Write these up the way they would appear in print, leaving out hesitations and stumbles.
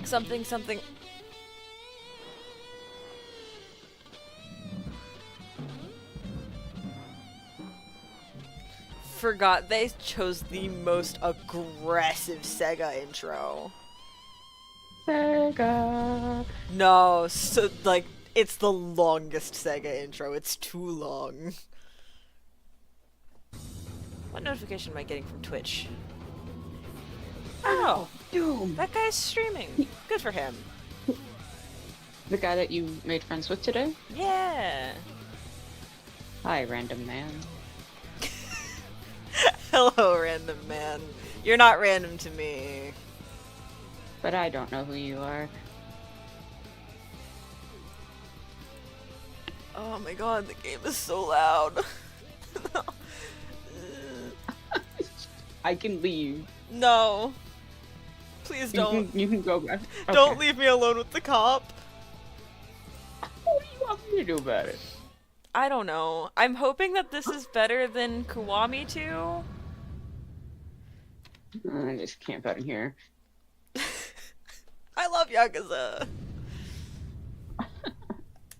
something something. Forgot they chose the most aggressive Sega intro. Sega. No, so like it's the longest Sega intro. It's too long. What notification am I getting from Twitch? Oh, Doom. that guy's streaming. Good for him. The guy that you made friends with today? Yeah. Hi, random man. Hello, random man. You're not random to me. But I don't know who you are. Oh my god, the game is so loud. I can leave. No. Please don't. You can go back. Okay. Don't leave me alone with the cop. What do you want me to do about it? I don't know. I'm hoping that this is better than Kiwami 2. I just camp out in here. I love Yakuza.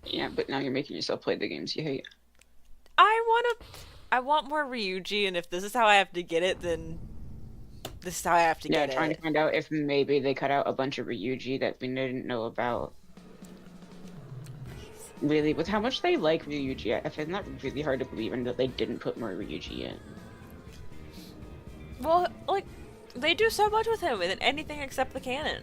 Yeah, but now you're making yourself play the games you hate. I want more Ryuji, and if this is how I have to get it, then this is how I have to get it. Yeah, trying to find out if maybe they cut out a bunch of Ryuji that we didn't know about. Really, with how much they like Ryuji, I find that really hard to believe in that they didn't put more Ryuji in. Well, like, they do so much with him in anything except the canon.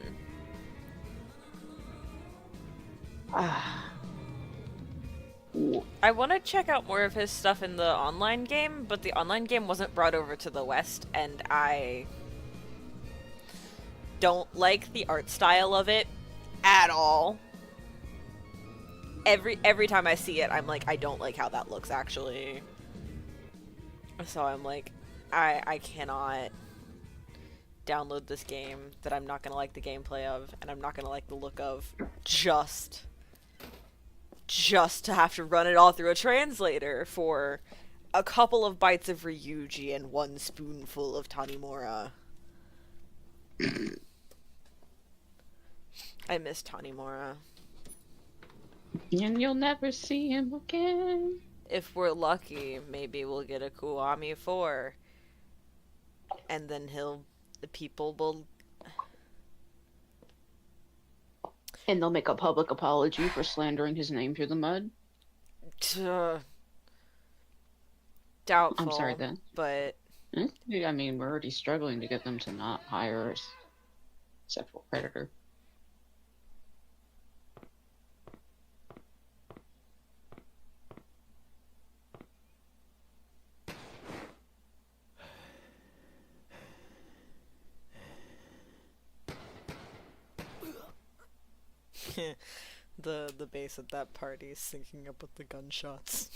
I want to check out more of his stuff in the online game, but the online game wasn't brought over to the West, and I don't like the art style of it at all. Every time I see it, I'm like, I don't like how that looks, actually. So I'm like, I cannot download this game that I'm not gonna like the gameplay of, and I'm not gonna like the look of, just to have to run it all through a translator for a couple of bites of Ryuji and one spoonful of Tanimura. I miss Tanimura. And you'll never see him again. If we're lucky, maybe we'll get a Kiwami 4. And then the people will... And they'll make a public apology for slandering his name through the mud. Doubtful. I'm sorry then. But... I mean, we're already struggling to get them to not hire a sexual predator. the bass at that party is syncing up with the gunshots.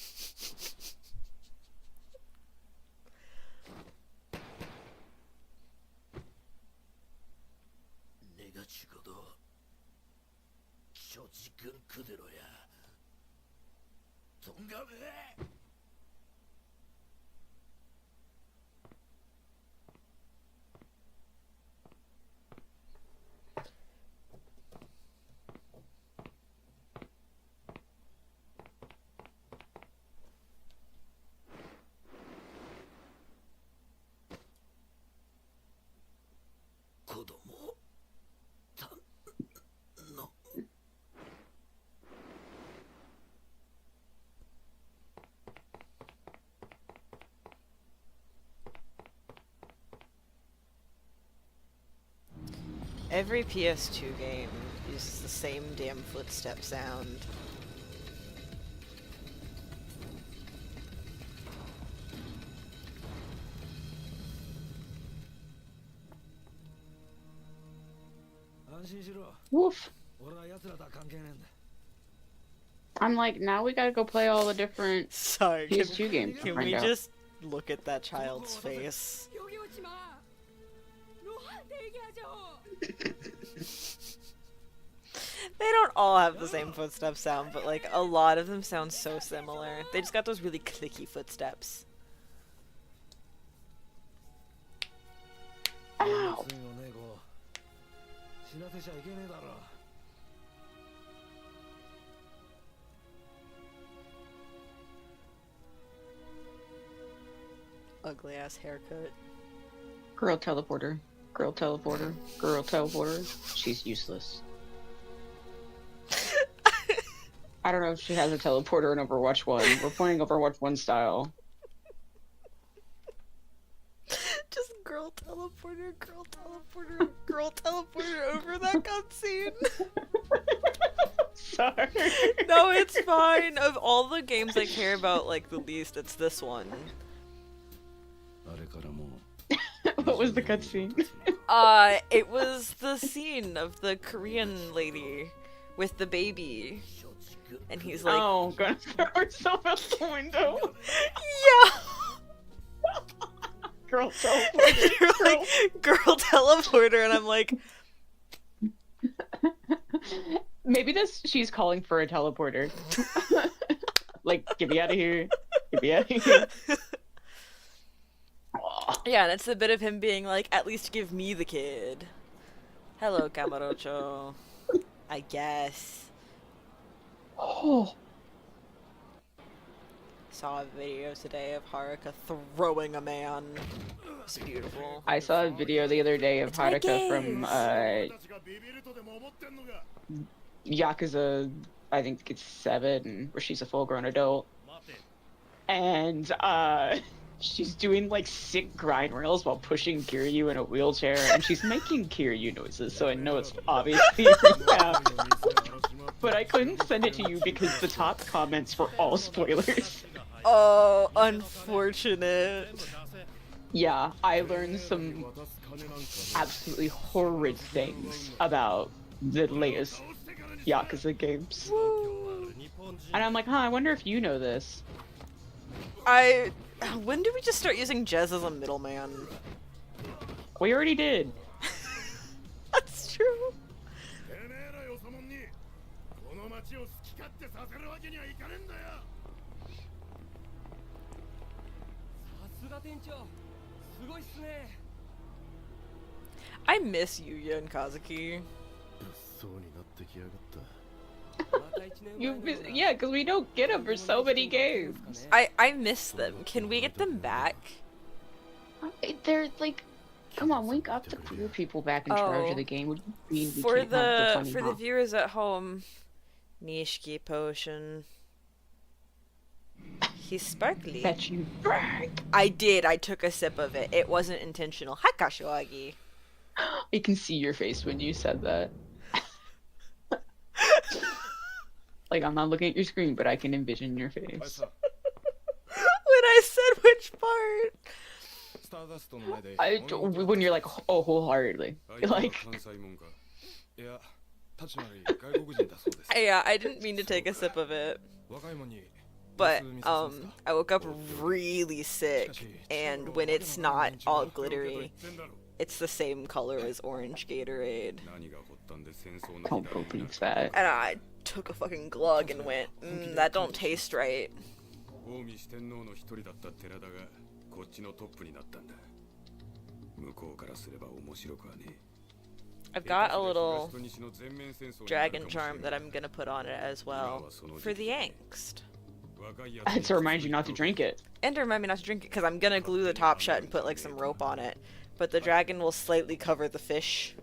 Every PS2 game uses the same damn footstep sound. Woof. I'm like, now we gotta go play all the different Sorry, PS2 games. Can we just look at that child's face? They don't all have the same footstep sound, but like a lot of them sound so similar. They just got those really clicky footsteps. Ow. Ugly ass haircut. Girl teleporter. Girl teleporter. Girl teleporter. She's useless. I don't know if she has a teleporter in Overwatch 1. We're playing Overwatch 1 style. Just girl teleporter, girl teleporter, girl teleporter over that cutscene. Sorry. No, it's fine. Of all the games I care about, like, the least, it's this one. What was the cutscene? It was the scene of the Korean lady with the baby. And he's like, oh, gonna throw herself out the window. yeah! Girl teleporter. You're like, girl teleporter, and I'm like, maybe she's calling for a teleporter. Like, get me out of here. Get me out of here. yeah, and it's a bit of him being like, at least give me the kid. Hello, Camarocho. I guess. Oh. Saw a video today of Haruka throwing a man. It's beautiful. I saw a video the other day of It's my Haruka from Yakuza, I think it's 7, where she's a full-grown adult. And she's doing like sick grind rails while pushing Kiryu in a wheelchair, and she's making Kiryu noises, so I know it's obviously but I couldn't send it to you because the top comments were all spoilers. Oh, unfortunate. Yeah, I learned some absolutely horrid things about the latest Yakuza games. Woo. And I'm like, I wonder if you know this. When did we just start using Jez as a middleman? We already did. That's true. I miss Yuya and Kazuki. Yeah, because we don't get them for so many games. I miss them. Can we get them back? They're like, come on, we got the cool people back in charge of the game. What do you mean we For can't have the funny the mom? viewers at home, Nishiki potion. He's sparkly. That you brag. I did. I took a sip of it. It wasn't intentional. Hi, Kashiwagi. I can see your face when you said that. Like, I'm not looking at your screen, but I can envision your face. When I said which part? When you're like, oh, wholeheartedly. Like, yeah, I didn't mean to take a sip of it. But, I woke up really sick, and when it's not all glittery, it's the same color as orange Gatorade. don't believe that. And I took a fucking glug and went, that don't taste right. I've got a little dragon charm that I'm gonna put on it as well, for the angst. To remind you not to drink it. And to remind me not to drink it, because I'm gonna glue the top shut and put like some rope on it. But the dragon will slightly cover the fish.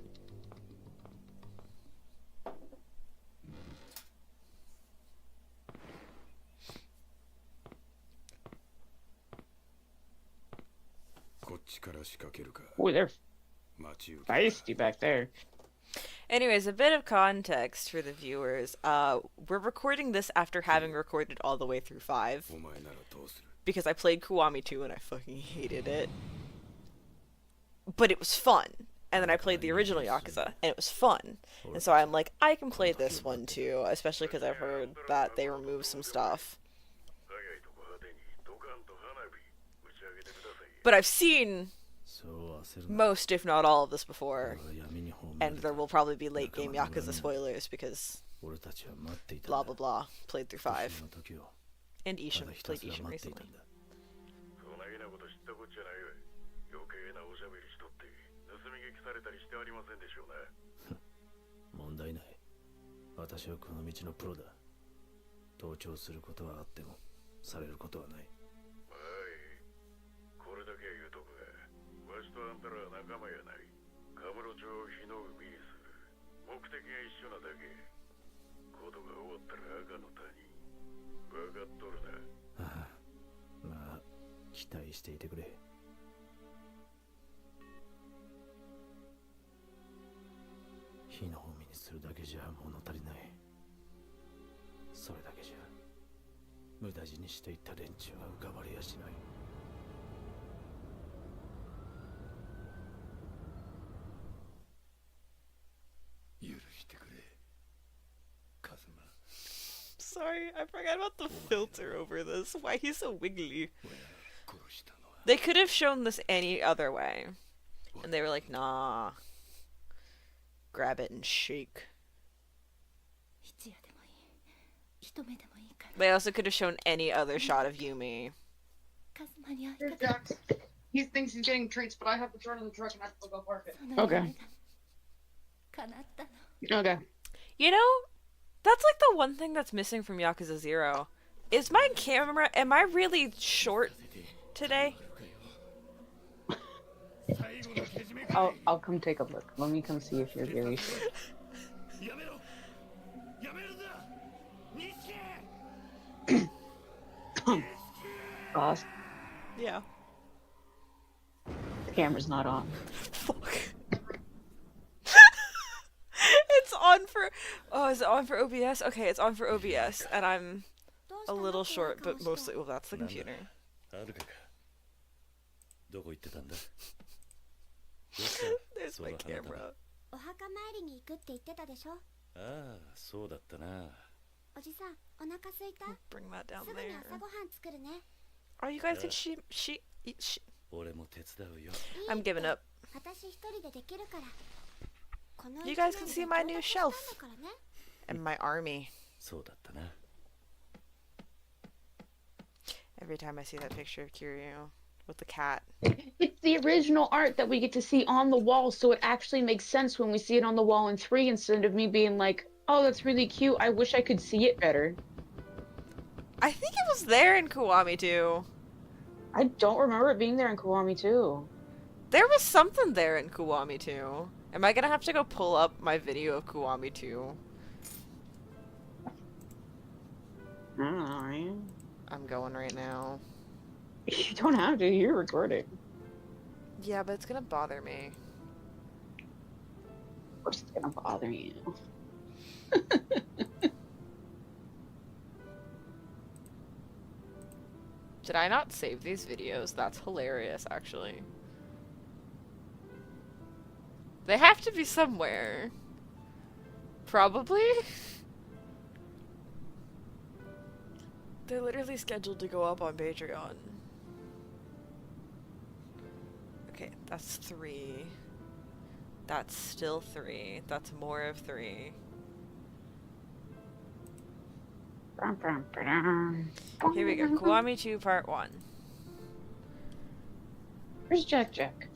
Oh, they're feisty back there. Anyways, a bit of context for the viewers. We're recording this after having recorded all the way through 5. Because I played Kiwami 2 and I fucking hated it. But it was fun. And then I played the original Yakuza, and it was fun. And so I'm like, I can play this one too, especially because I've heard that they removed some stuff. But I've seen most, if not all, of this before. And there will probably be late game Yakuza spoilers because blah blah blah. Played through 5. And Ishin. Played Ishin recently. 問題ない。私はこの道のプロだ。盗聴することはあってもされることはない。はい、これだけは言うとくが、わしとあんたらは仲間やない。カムロ町を火の海にする。目的が一緒なだけ。ことが終わったら赤の谷。分かっとるな。ああ、まあ期待していてくれ。火の海にするだけじゃ物足りない。それだけじゃ無駄死にしていった連中は浮かばれやしない。許してくれ、カズマ。 Sorry, I forgot about the filter over this. Why he's so wiggly. 親が殺したのは They could have shown this any other way. And they were like, nah. Grab it and shake. 一夜でもいい、一目でもいいから。 They also could have shown any other shot of Yumi. カズマに会い Here's たかっ Jax. He thinks he's getting treats, but I have to turn in the truck and I have to go park it. た。その Okay. 夢が叶ったの。 Okay. You know, that's like the one thing that's missing from Yakuza 0. Is my camera... Am I really short today? I'll come take a look. Let me come see if you're really short. やめろ、やめるんだ、錦。 Boss, Yeah. the camera's not on. Fuck. It's on for... Oh, is it on for OBS? Okay, it's on for OBS. And I'm a little short, but mostly... Well, that's the computer. はるかか。どこ行ってたんだ。 There's my camera. お墓参りに行くって言ってたでしょ。ああ、そうだったな。おじさん、お腹すいた？ Bring that down すぐに there. 朝ごはん作るね。 Oh, you guys Yeah. can she... 俺も手伝うよ。 I'm giving up. 私一人でできるから。この You guys can see my new shelf. 上達したんだからね。 And my army. そうだったな。 Every time I see that picture of Kiryu with the cat. It's the original art that we get to see on the wall, so it actually makes sense when we see it on the wall in 3 instead of me being like, oh, that's really cute. I wish I could see it better. I think it was there in Kiwami too. I don't remember it being there in Kiwami too. There was something there in Kiwami too. Am I gonna have to go pull up my video of Kiwami 2? I don't know, man. I'm going right now. You don't have to. You're recording. Yeah, but it's gonna bother me. Of course it's gonna bother you. Did I not save these videos? That's hilarious, actually. They have to be somewhere. Probably? They're literally scheduled to go up on Patreon. Okay, that's 3. That's still 3. That's more of 3. Here we go. Kiwami 2 Part 1. Where's Jack Jack?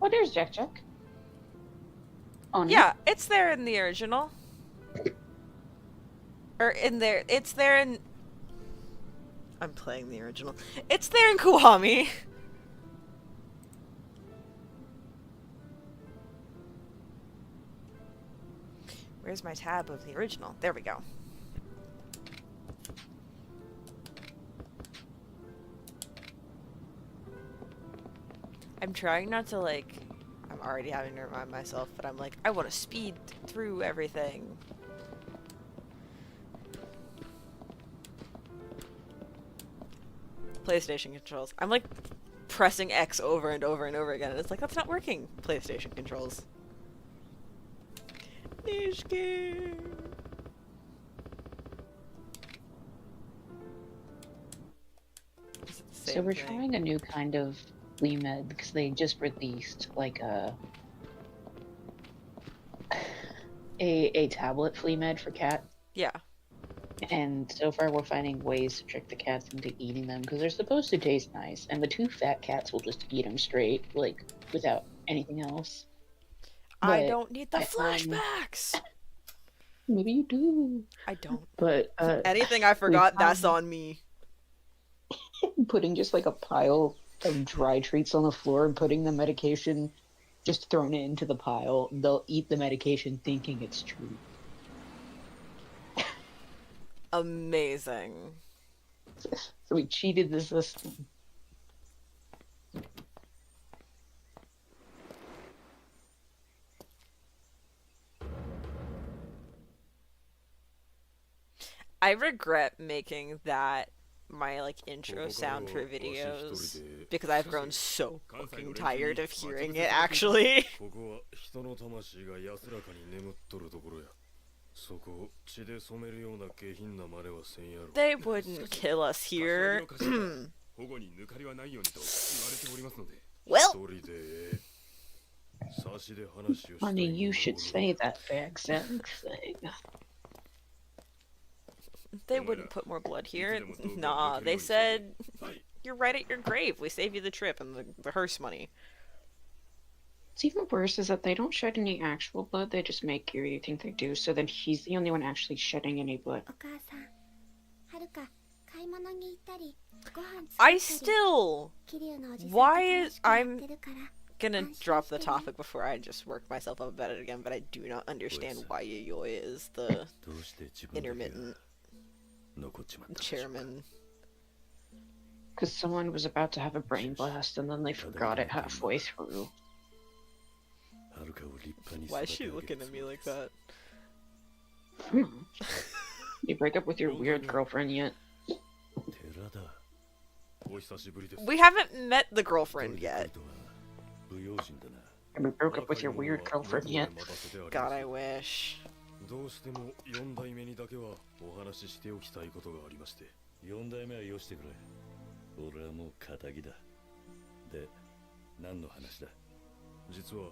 Oh, there's Jack Jack. Oh, no. Yeah, it's there in the original. Or in there. It's there in... I'm playing the original. It's there in Kiwami. Where's my tab of the original? There we go. I'm trying not to, like... I'm already having to remind myself, but I'm like, I want to speed through everything. PlayStation controls. I'm like pressing X over and over and over again, and it's like, that's not working. PlayStation controls. Nishiki. So we're trying a new kind of flea med because they just released like a tablet flea med for cats. Yeah. And so far we're finding ways to trick the cats into eating them because they're supposed to taste nice, and the 2 fat cats will just eat them straight, like without anything else. I But don't need the I, flashbacks. maybe you do. I don't. But Anything I forgot, that's on me. putting just like a pile of dry treats on the floor and putting the medication just thrown it into the pile. They'll eat the medication thinking it's true. Amazing. So we cheated the system. I regret making that my like intro sound for videos because I've grown so fucking tired of hearing it actually. ここは人の魂が安らかに眠っとるところや。そこを血で染めるような下品な真似はせんやろ。 They wouldn't kill us here. 保護に抜かりはないようにと言われておりますので。 Well, 一人で差しで話をして。 Honey, you should say that exact thing. they wouldn't put more blood here. Nah, they said you're right at your grave. We save you the trip and the hearse money. What's even worse is that they don't shed any actual blood, they just make Kiryu think they do, so then he's the only one actually shedding any blood. お母さんはるか買い物に行ったりご飯作 I ったり still 桐生のおじさんと Why 楽 is しくやっ I'm てるから gonna drop the topic before I just work myself up about it again, but I do not understand why Yayoi is the どうして自分だけが intermittent 残っちまったんでしょうか。 chairman. Because someone was about to have a brain blast and then they forgot it halfway through. はるかを立派に Why 育 is て she 上げ looking た at つ me もり like です。 that? You break up with your weird girlfriend yet? 寺田。お久しぶりです。 We haven't met the 一 girlfriend 人で来 yet. るとは不用心だな。 And we broke up with your weird girlfriend yet? God, I wish. どうしても4代目にだけはお話ししておきたいことがありまして。4代目はよしてくれ。俺はもう仇だ。で、何の話だ。実は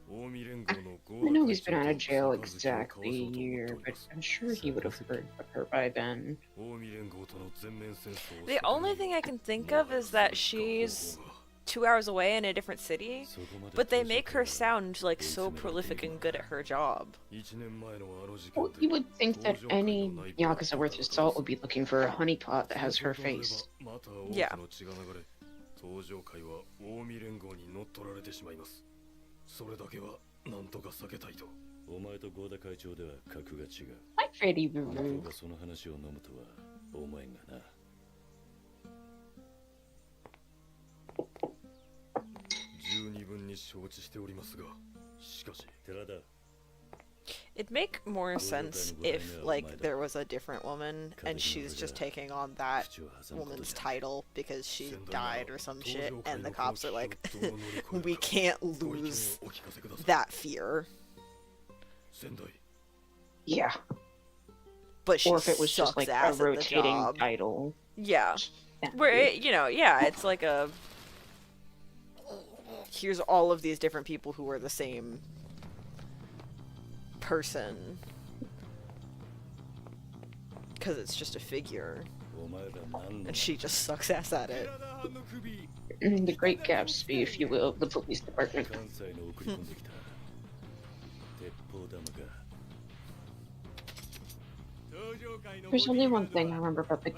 近江連合の I know he's been out of jail exactly a year, but I'm sure he would have heard of her by then. 近江連合との全面戦争を The only thing I can think of is that she's 2 hours away in a different city, そこまで but they make her sound like so prolific and good at her job. 1年前のあの事件 Well, で you would think that any Yakuza worth his salt would be looking for a honeypot that has her face. また多くの血が流れ、登場会は近江連合に乗っ取られてしまいます。それだけはなんとか避けたいと。お前と合田会長では格が違う。 Hi, Freddy 向 Boo こう Boo. がその話を飲むとは思えんがな。十二分に承知しておりますが、しかし寺田、 It'd make more sense if, like, there was a different woman and she's just taking on that 口を挟むこと woman's じゃ title because she died or some shit, and the cops are like, we can't lose お聞かせください。 that fear. 仙台 Yeah. But she Or if it was just sucks like a ass at the rotating job. title. Yeah. Where, it, you know, yeah, it's like a... Here's all of these different people who are the same person. Because it's just a figure. お前ら何の And she just sucks ass at it. The Great Gatsby, if you will, of the police department. 関西の送り込んできた鉄砲玉か。 There's only one thing I remember about the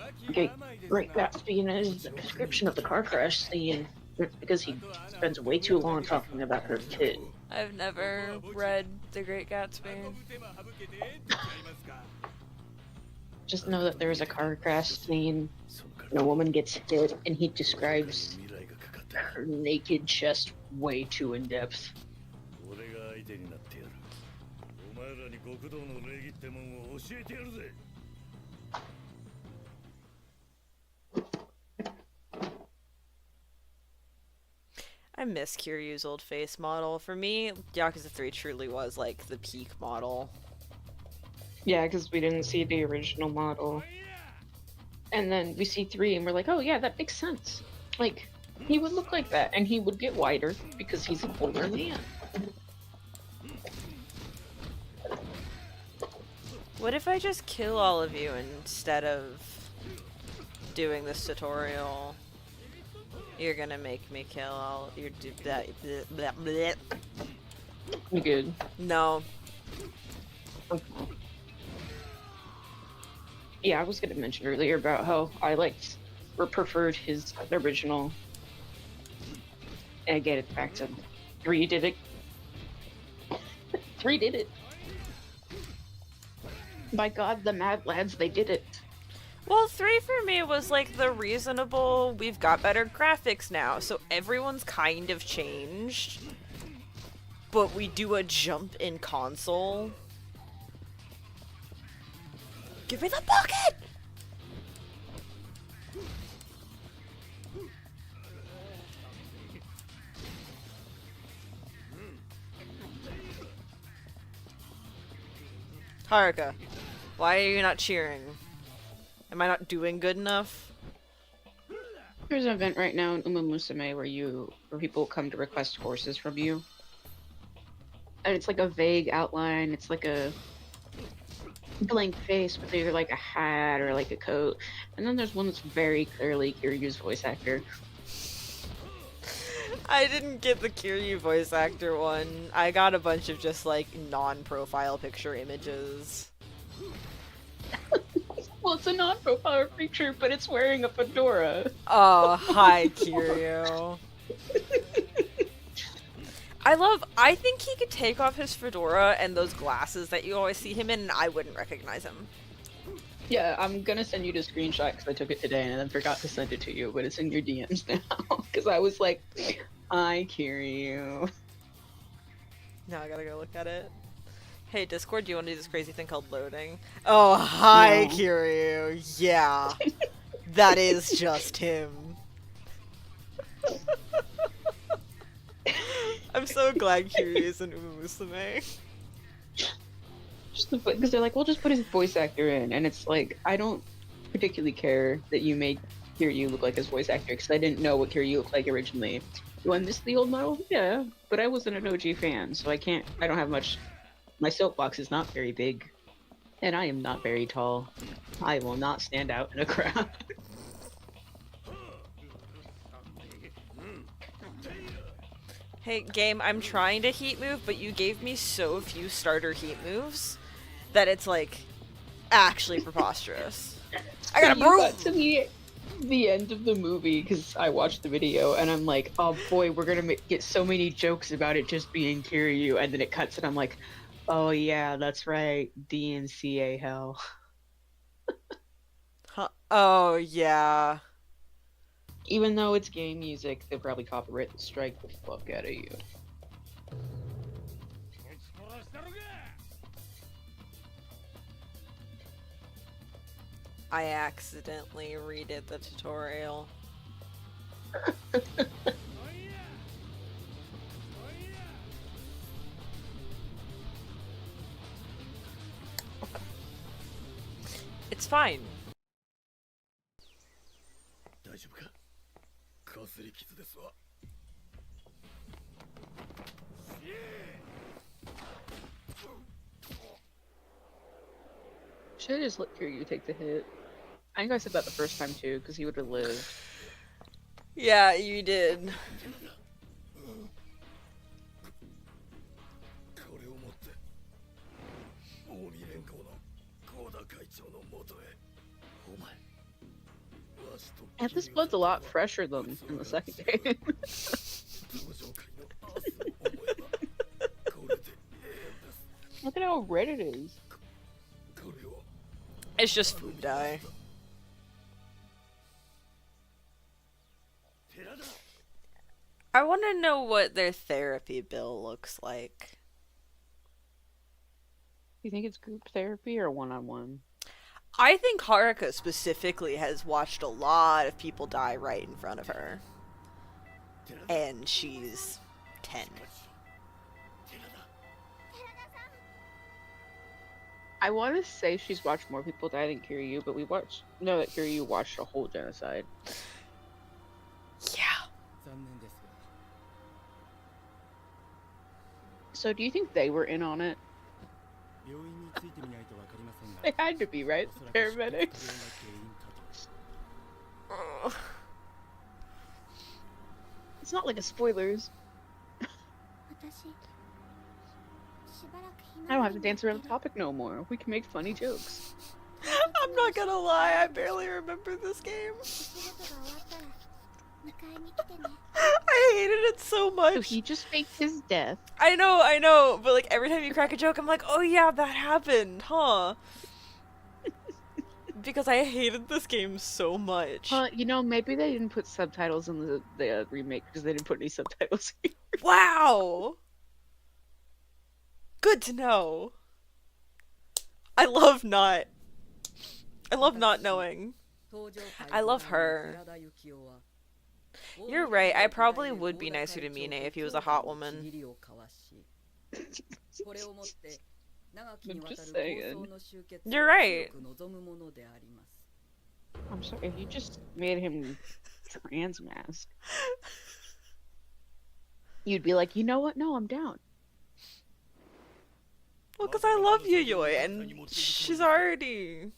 Great Gatsby, and it is the description of the car crash scene. It's because he spends way too long talking about her kid. I've never read The Great Gatsby. Just know that there is a car crash scene, and a woman gets hit, and he describes 未来がかかってる。 her naked chest way too in depth. 俺が相手になってやる。お前らに極道の礼儀ってもんを教えてやるぜ。 I miss Kiryu's old face model. For me, Yakuza 3 truly was like the peak model. Yeah, because we didn't see the original model. And then we see 3, and we're like, oh yeah, that makes sense. Like, he would look like that, and he would get wider, because he's an older man. What if I just kill all of you instead of doing this tutorial? You're gonna make me kill all your You good? No. Okay. Yeah, I was gonna mention earlier about how I liked or preferred his original. And I get it back to 3 did it. 3 did it. By God, the Mad Lads, they did it. Well, 3 for me was like the reasonable, we've got better graphics now, so everyone's kind of changed. But we do a jump in console. Give me the bucket! Haruka, why are you not cheering? Am I not doing good enough? There's an event right now in Musume where people come to request horses from you. And it's like a vague outline, it's like a blank face with either like a hat or like a coat. And then there's one that's very clearly Kiryu's voice actor. I didn't get the Kiryu voice actor one. I got a bunch of just like non-profile picture images. Well, it's a non-profile picture, but it's wearing a fedora. Oh, hi, Kiryu. I think he could take off his fedora and those glasses that you always see him in, and I wouldn't recognize him. Yeah, I'm gonna send you the screenshot because I took it today and then forgot to send it to you, but it's in your DMs now. Because I was like, I Kiryu. Now I gotta go look at it. Hey, Discord, do you want to do this crazy thing called loading? Oh, hi, No. Kiryu. Yeah. That is just him. I'm so glad Kiryu is in Umusume. Just because they're like, we'll just put his voice actor in, and it's like, I don't particularly care that you made Kiryu look like his voice actor because I didn't know what Kiryu looked like originally. Do I miss the old model? Yeah, but I wasn't an OG fan, so I don't have much. My soapbox is not very big, and I am not very tall. I will not stand out in a crowd. Hey, game, I'm trying to heat move, but you gave me so few starter heat moves that it's like actually preposterous. I got a You broom! got to the end of the movie because I watched the video and I'm like, oh boy, we're gonna get so many jokes about it just being Kiryu, and then it cuts and I'm like, oh yeah, that's right, DNCA hell. Huh. Oh, yeah. Even though it's game music, they'll probably copyright strike the fuck out of you. I accidentally redid the tutorial. It's fine. 大丈夫かかすり傷ですわ Should just let Kiryu take the hit. I think I said that the first time too, because he would have lived. Yeah, you did. これを持って近江連合の高田会長の元へお前 And this blood's a lot fresher than in the second game. Look at how red it is. It's just food dye. I want to know what their therapy bill looks like. Do you think it's group therapy or one-on-one? I think Haruka specifically has watched a lot of people die right in front of her. And she's 10. I want to say she's watched more people die than Kiryu, but we know that Kiryu watched a whole genocide. Yeah. So do you think they were in on it? They had to be, right? The paramedics. Ugh. It's not like a spoilers. 私 I don't have to dance around the topic no more. We can make funny jokes. I'm not gonna lie, I barely remember this game. I hated it so much. So he just faked his death. I know, but like every time you crack a joke, I'm like, oh yeah, that happened, huh? Because I hated this game so much. You know, maybe they didn't put subtitles in the remake because they didn't put any subtitles here. Wow! Good to know. I love not knowing. I love her. You're right, I probably would be nicer to Mine if he was a hot woman. I'm just saying. You're right. I'm sorry, if you just made him trans mask, you'd be like, you know what? No, I'm down. Well, because I love Yuyoi, and she's already...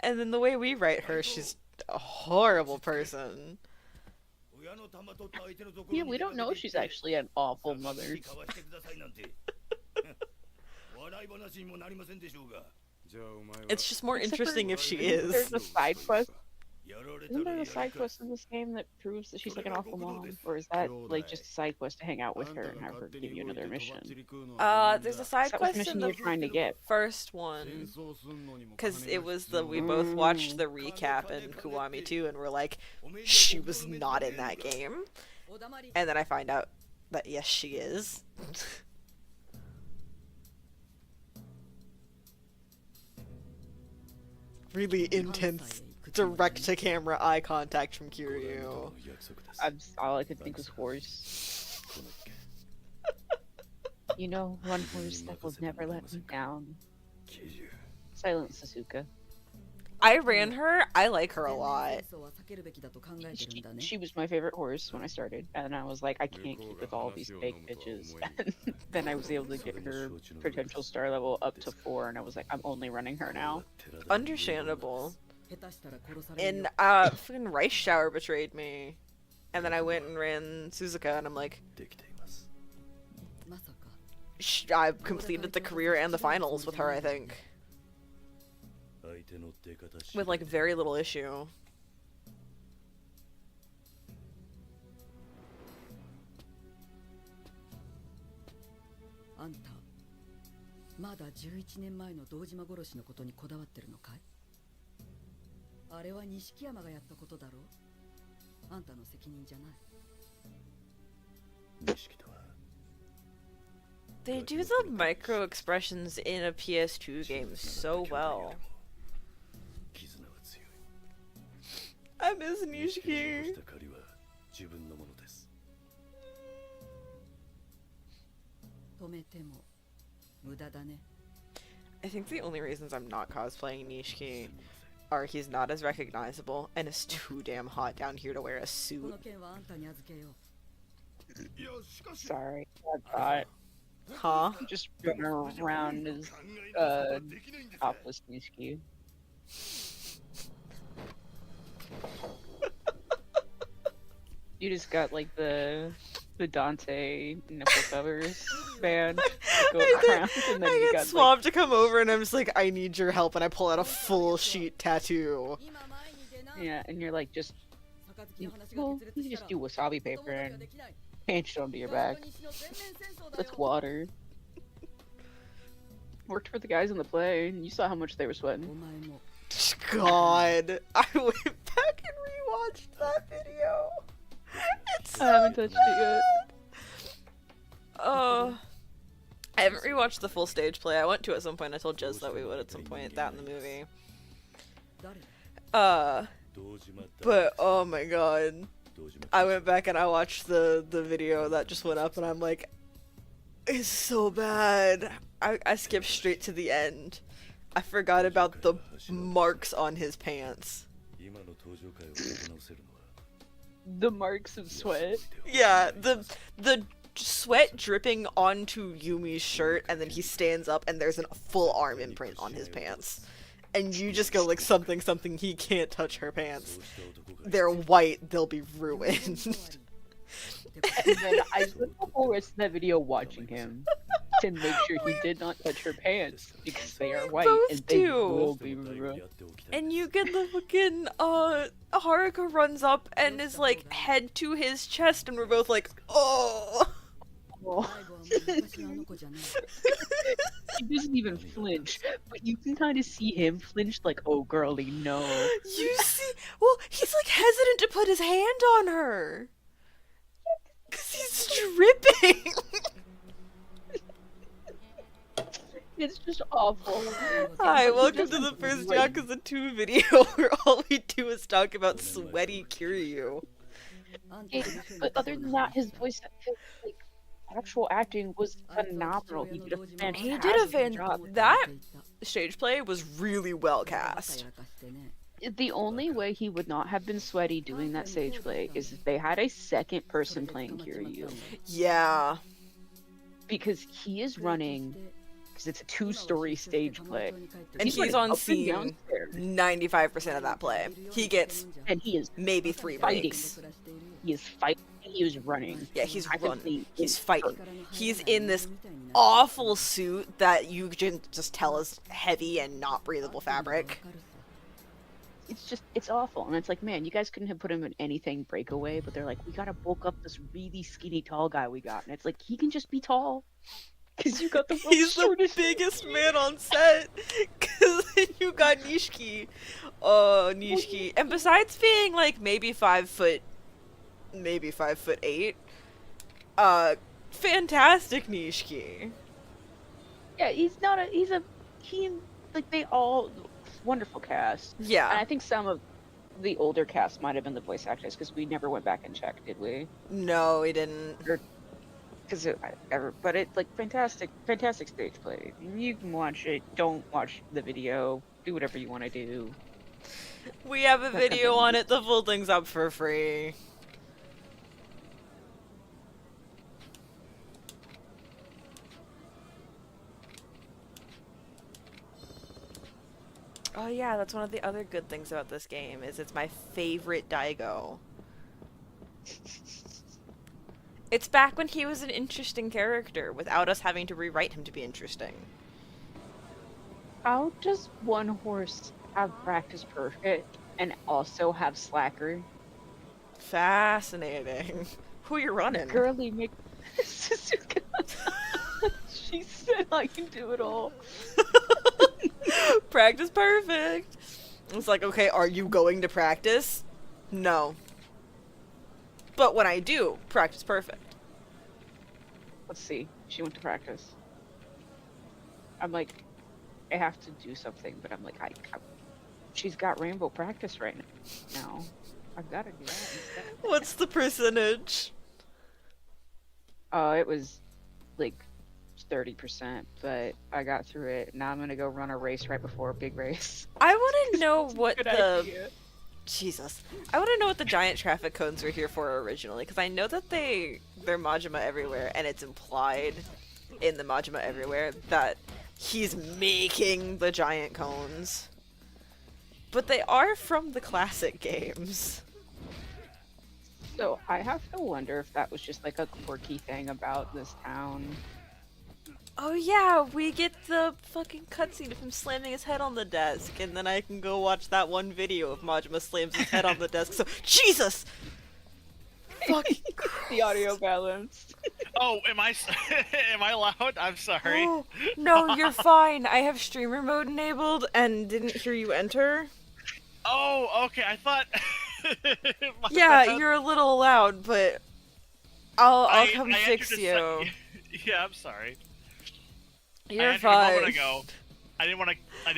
And then the way we write her, she's a horrible person. Yeah, we don't know if she's actually an awful mother. It's just more Except interesting for- if she There's is. a side quest. Isn't there a side quest in this game that proves that she's like an awful mom? Or is that like just a side quest to hang out with her and have her give you another mission? There's a side That was quest the mission in you're the trying to get. first one. Because it was we both watched the recap in Kiwami 2 and we're like, she was not in that game. And then I find out that yes, she is. Really intense direct-to-camera eye contact from Kiryu. All I could think was horse. You know, one horse that will never let me down. Silent Sasuke. I ran her. I like her a lot. She was my favorite horse when I started, and I was like, I can't keep with all these fake bitches. And then I was able to get her potential star level up to 4, and I was like, I'm only running her now. Understandable. And fucking Rice Shower betrayed me, and then I went and ran Suzuka, and I'm like, I completed the career and the finals with her, I think, with like very little issue. They do the micro expressions in a PS2 game so well. I miss Nishiki. I think the only reasons I'm not cosplaying Nishiki are he's not as recognizable and is too damn hot down here to wear a suit. Sorry, I thought. Huh? Just running around as topless Nishiki. You just got like the Dante nipple covers band go around, and then I you get got Swab to come over and I'm just like, I need your help, and I pull out a full sheet tattoo. yeah, and you're like just well, you can just do wasabi paper and paint it onto your back with water. Worked for the guys in the play, and you saw how much they were sweating. God, I went back and rewatched that video. It's I haven't touched it yet. Oh, I haven't rewatched the full stage play. I want to at some point. I told Jez that we would at some point. That in the movie. But oh my god, I went back and I watched the video that just went up, and I'm like, it's so bad. I skipped straight to the end. I forgot about the marks on his pants. The marks of sweat. Yeah, the sweat dripping onto Yumi's shirt, and then he stands up and there's a full arm imprint on his pants. And you just go like, something, he can't touch her pants. They're white, they'll be ruined. And then I spent the whole rest of that video watching him. to make sure he did not touch her pants because they are white both and they do. will be ruined. And you get the fucking, Haruka runs up and is like head to his chest, and we're both like, oh. He doesn't even flinch, but you can kind of see him flinch, like, oh, girlie, no. You see? Well, he's like hesitant to put his hand on her. Because he's dripping. It's just awful. Hi, welcome to the first Yakuza 2 video where all we do is talk about sweaty Kiryu. But other than that, his voice, like, actual acting was phenomenal. He did a fantastic job. That stage play was really well cast. The only way he would not have been sweaty doing that stage play is if they had a second person playing Kiryu. Yeah. Because he is running, because it's a 2-story stage play. And he's running on up and scene downstairs, 95% of that play. He gets and he is maybe 3 fighting. breaks. He is fighting. He is running. Yeah, he's running. Actively He's fighting. He's in this awful suit that you can just tell is heavy and not breathable fabric. It's awful. And it's like, man, you guys couldn't have put him in anything breakaway, but they're like, we gotta bulk up this really skinny tall guy we got. And it's like, he can just be tall. Because you got the He's the biggest man on set. Because you got Nishiki. Oh, Nishiki. And besides being like maybe 5'8", fantastic Nishiki. Yeah, like, they all, wonderful cast. Yeah. And I think some of the older cast might have been the voice actors, because we never went back and checked, did we? No, we didn't. But it's like fantastic stage play. You can watch it, don't watch the video, do whatever you want to do. We have a video on it, the full thing's up for free. Oh yeah, that's one of the other good things about this game, is it's my favorite Daigo. It's back when he was an interesting character, without us having to rewrite him to be interesting. How does one horse have practice perfect and also have slacker? Fascinating. Who you running? Girly make Suzuka. She said I can do it all. Practice perfect. It's like, okay, are you going to practice? No. But when I do, practice perfect. Let's see. She went to practice. I'm like, I have to do something, but I'm like, she's got rainbow practice right now. I've got to do that instead. What's the percentage? It was like 30%, but I got through it. Now I'm gonna go run a race right before a big race. I want to know what Good the... idea. Jesus. I want to know what the giant traffic cones were here for originally, because I know that they're Majima Everywhere, and it's implied in the Majima Everywhere that he's making the giant cones. But they are from the classic games. So I have to wonder if that was just like a quirky thing about this town. Oh yeah, we get the fucking cutscene of him slamming his head on the desk, and then I can go watch that one video of Majima slams his head on the desk. So, Jesus! Fucking The audio balance. Oh, am I loud? I'm sorry. Oh, no, you're fine. I have streamer mode enabled and didn't hear you enter. Oh, okay. I thought. Yeah, bad. you're a little loud, but I'll come I fix entered you. Yeah, I'm sorry. You're I entered fine. a moment ago. I didn't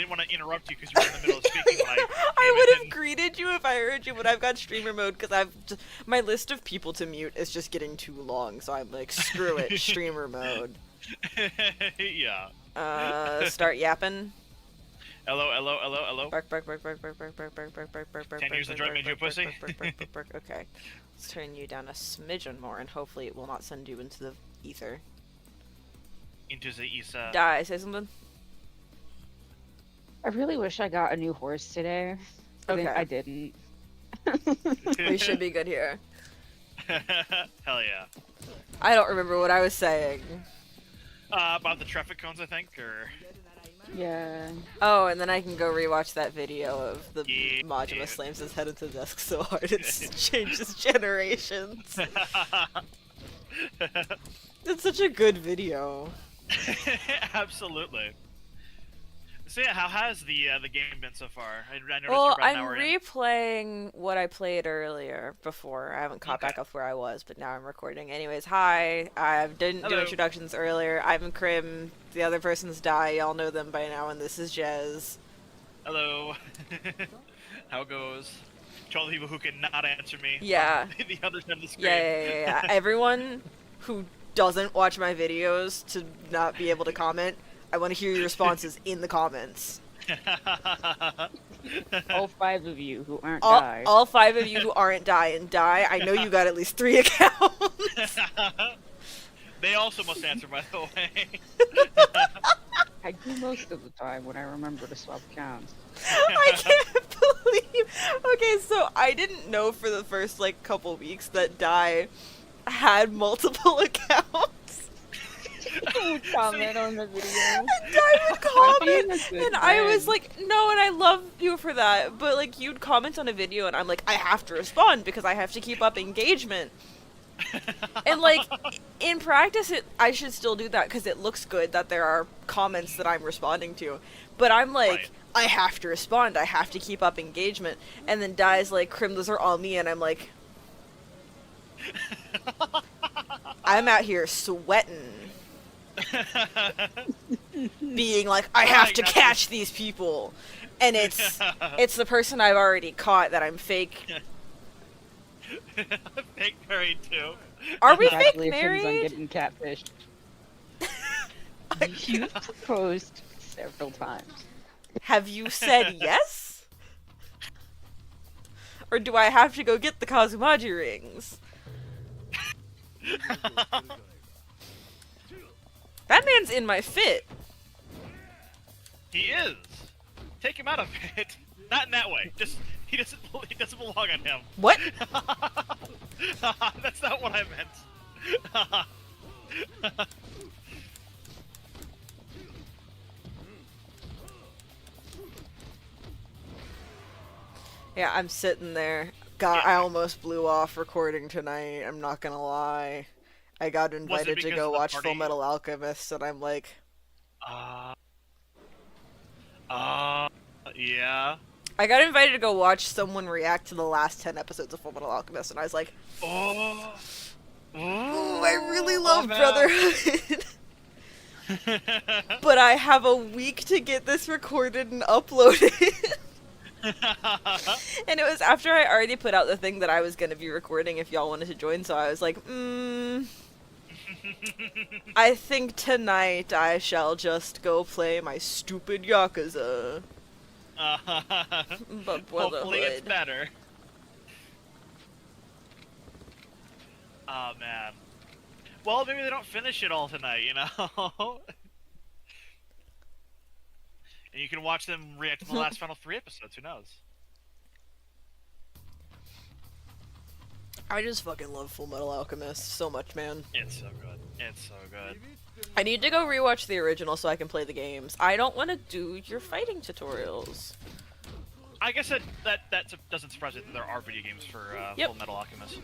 want to interrupt you because you were in the middle of speaking. When I would have greeted you if I heard you, but I've got streamer mode because my list of people to mute is just getting too long, so I'm like, screw it, streamer mode. Yeah. Start yapping. Hello, hello, hello, hello. Bark, bark, bark, bark, bark, bark, bark, bark, bark, bark, bark, bark. Can you use the drug made you a pussy? Okay, let's turn you down a smidgen more, and hopefully it will not send you into the ether. Into the Isa. Die. Say something. I really wish I got a new horse today. Okay. I didn't. We should be good here. Hell yeah. I don't remember what I was saying. About the traffic cones, I think, or... Yeah. Oh, and then I can go rewatch that video of the Yeah. Majima slams his head into the desk so hard it changes generations. It's such a good video. Absolutely. So yeah, how has the game been so far? I noticed Well, you're about an I'm hour in. replaying what I played earlier before. I haven't caught back Okay. up where I was, but now I'm recording. Anyways, hi. I didn't do Hello. introductions earlier. I'm Krim. The other person's Dai. Y'all know them by now, and this is Jez. Hello. How goes? To all the people who cannot answer me. Yeah. On the other side of the screen. Yeah. Everyone who doesn't watch my videos to not be able to comment, I want to hear your responses in the comments. All 5 of you who aren't Dai. All 5 of you who aren't Dai and Dai, I know you got at least 3 accounts. They also must answer, by the way. I do most of the time when I remember to swap accounts. I can't believe. Okay, so I didn't know for the first like couple weeks that Dai had multiple accounts. Who would comment on the video? And Dai would comment, being a good and I was friend. like, no, and I love you for that. But like, you'd comment on a video, and I'm like, I have to respond because I have to keep up engagement. And like, in practice, I should still do that because it looks good that there are comments that I'm responding to. But I'm like, Right. I have to respond. I have to keep up engagement. And then Dai's like, Krim, those are all me, and I'm like, I'm out here sweating, being like, I have to catch these people, and it's the person I've already caught that I'm fake. Fake married too. Are we fake Congratulations on married? getting catfished. You proposed several times. Have you said yes? Or do I have to go get the Kazumaji rings? That man's in my fit. He is. Take him out of it. Not in that way. Just he doesn't belong on him. What? That's not what I meant. Yeah, I'm sitting there. God, I almost blew off recording tonight. I'm not gonna lie. I got invited to because go of the watch party? Full Metal Alchemist, and I'm like, Yeah. I got invited to go watch someone react to the last 10 episodes of Full Metal Alchemist, and I was like, Oh. ooh, I really love man. Brotherhood. But I have a week to get this recorded and uploaded. And it was after I already put out the thing that I was going to be recording if y'all wanted to join, so I was like, I think tonight I shall just go play my stupid Yakuza. But Hopefully it's Brotherhood. better. Oh man. Well, maybe they don't finish it all tonight, you know? And you can watch them react to the last final 3 episodes, who knows? I just fucking love Full Metal Alchemist so much, man. It's so good. It's so good. I need to go rewatch the original so I can play the games. I don't want to do your fighting tutorials. I guess that doesn't surprise me that there are video games for Yep. Full Metal Alchemist.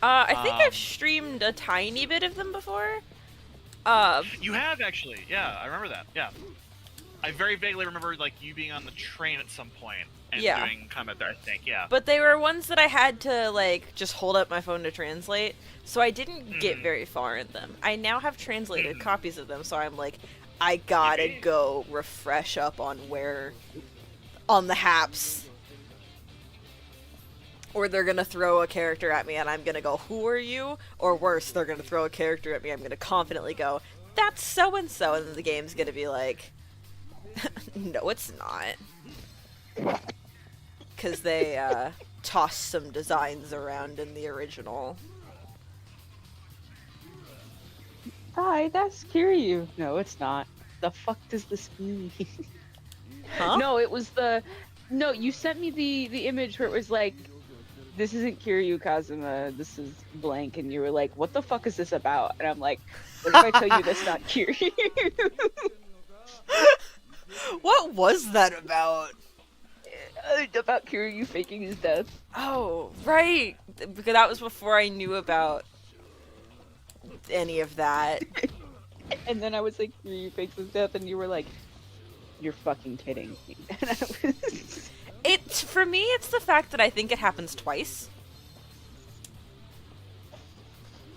I think I've Um, streamed a tiny bit of them before. You have actually, yeah, I remember that. Yeah, I very vaguely remember like you being on the train at some point and Yeah. doing combat there. I think, yeah. But they were ones that I had to, like, just hold up my phone to translate, so I didn't get very far in them. I now have translated copies of them, so I'm like, I gotta Yippee. go refresh up on on the haps. Or they're gonna throw a character at me and I'm gonna go, who are you? Or worse, they're gonna throw a character at me, I'm gonna confidently go, that's so-and-so, and then the game's gonna be like, no, it's not. Because they tossed some designs around in the original. Hi, that's Kiryu. No, it's not. The fuck does this mean? Huh? No, it was the... No, you sent me the image where it was like this isn't Kiryu Kazuma, this is blank, and you were like, what the fuck is this about? And I'm like, what if I tell you that's not Kiryu? What was that about? About Kiryu faking his death. Oh, right. Because that was before I knew about any of that. And then I was like, Kiryu fakes his death, and you were like, you're fucking kidding me. And I was... For me, it's the fact that I think it happens twice.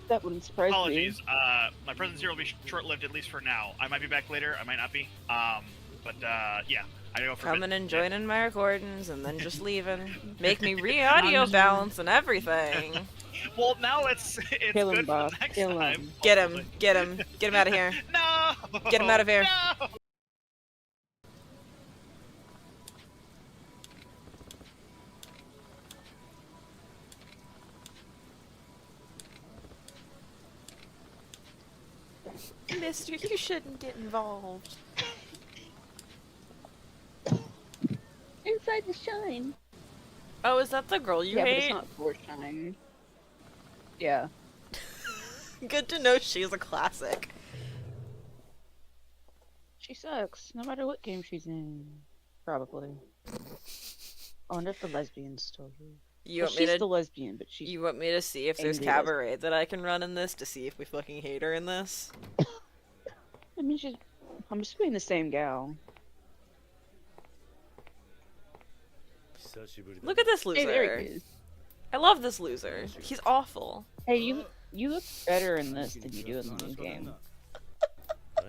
That wouldn't surprise me. Apologies. My presence here will be short-lived, at least for now. I might be back later. I might not be. But yeah, I go for Coming and joining my recordings and then just leaving. Make me re-audio balance and everything. Well, now it's Kill him, good for boss. the next Kill time. him. Get him, get him, get him out of here. No! Get him out of here. No! Mister, you shouldn't get involved. Inside the shine. Oh, is that the girl you Yeah, but hate? it's not for shine. Yeah. Good to know she's a classic. She sucks, no matter what game she's in. Probably. I wonder if the lesbian's still here. You Well, want me she's to? the lesbian, but she's... You want me to see if there's angry cabaret that I can run in this to see if we fucking hate her in this? I mean, she's... I'm just being the same gal. Look at this Hey, there loser. he is. I love this loser. He's awful. Hey, you look better in this than you do in the new game. I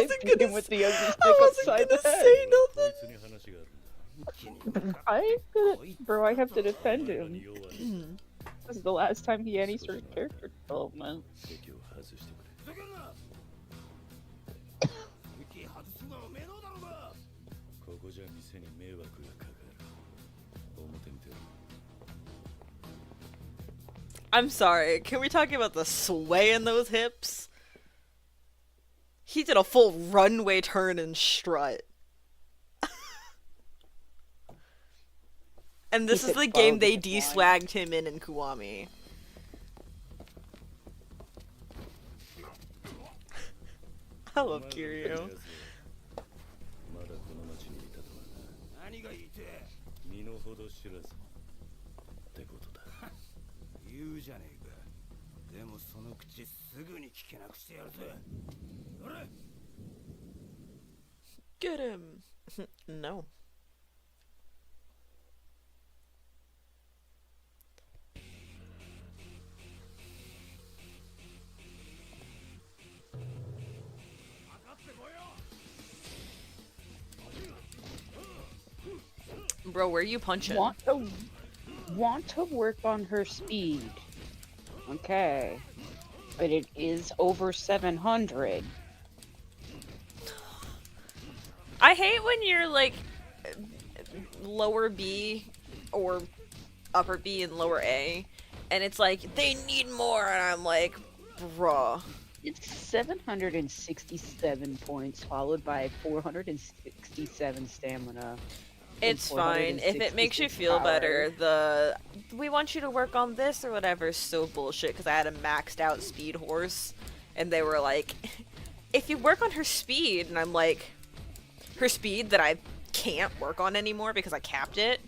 wasn't They beat him gonna. with the ugly stick I wasn't upside gonna the head. say nothing. Bro, I have to defend him. This is the last time he had any sort of character development. I'm sorry. Can we talk about the sway in those hips? He did a full runway turn and strut. And this is the game they de-swagged him in Kiwami. I love Kiryu. 何が言いてえ身の程知らずってことだ言うじゃねえかでもその口すぐに聞けなくしてやるぜほれ Get him. No. Bro, where are you punching? Want to work on her speed. Okay. But it is over 700. I hate when you're like lower B or upper B and lower A, and it's like they need more, and I'm like, bruh. It's 767 points, followed by 467 stamina. It's fine. If it makes you feel better, the we want you to work on this or whatever is so bullshit, because I had a maxed out speed horse, and they were like, if you work on her speed, and I'm like, her speed that I can't work on anymore because I capped it.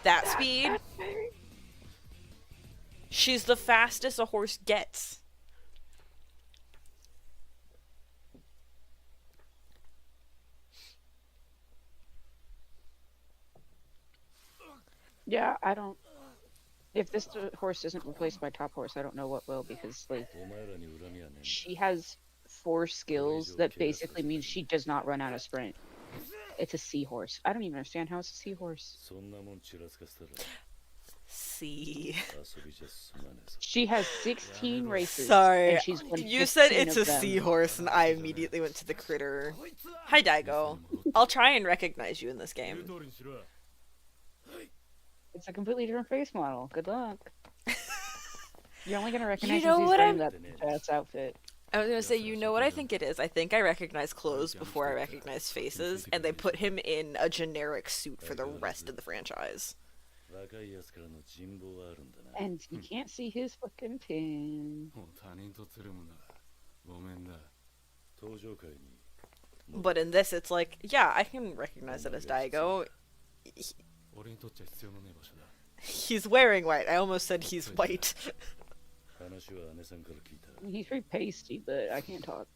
That speed. She's the fastest a horse gets. Yeah, I don't... If this horse isn't replaced by top horse, I don't know what will, because, like, she has 4 skills that basically means she does not run out of sprint. It's a seahorse. I don't even understand how it's a seahorse. See. She has 16 races. Sorry, and she's won you said 15 it's of a them. seahorse, and I immediately went to the critter. Hi, Daigo. I'll try and recognize you in this game. It's a completely different face model. Good luck. You're only gonna recognize You know if he's what wearing that ass outfit. I was gonna say, you know what I think it is? I think I recognize clothes before I recognize faces, and they put him in a generic suit for the rest of the franchise. 若いやつからの人望はあるんだな。 And you can't see his fucking pin. もう他人とつるむな。ごめんな。登場会に。 But in this, it's like, yeah, I can recognize it as Daigo. 俺にとっちゃ必要のねえ場所だ。 He's wearing white. I almost said he's white. 話は姉さんから聞いた。 He's very pasty, but I can't talk.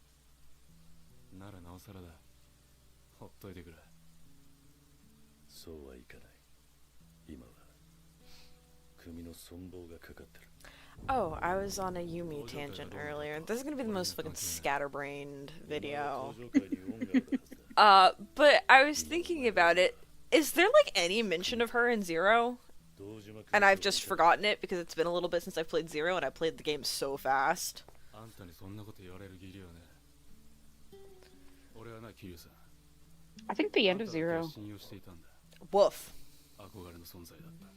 ならなおさらだ。ほっといてくれ。そうはいかない。今は組の存亡がかかってる。 Oh, I was on a Yumi tangent earlier. This is gonna be the most fucking scatterbrained video. But I was thinking about it. Is there like any mention of her in Zero? And I've just forgotten it because it's been a little bit since I've played Zero and I played the game so fast. あんたにそんなこと言われる義理はね。俺はな、キリュウさん。 I think the end of Zero. 信用していたんだ。 Woof. 憧れの存在だった。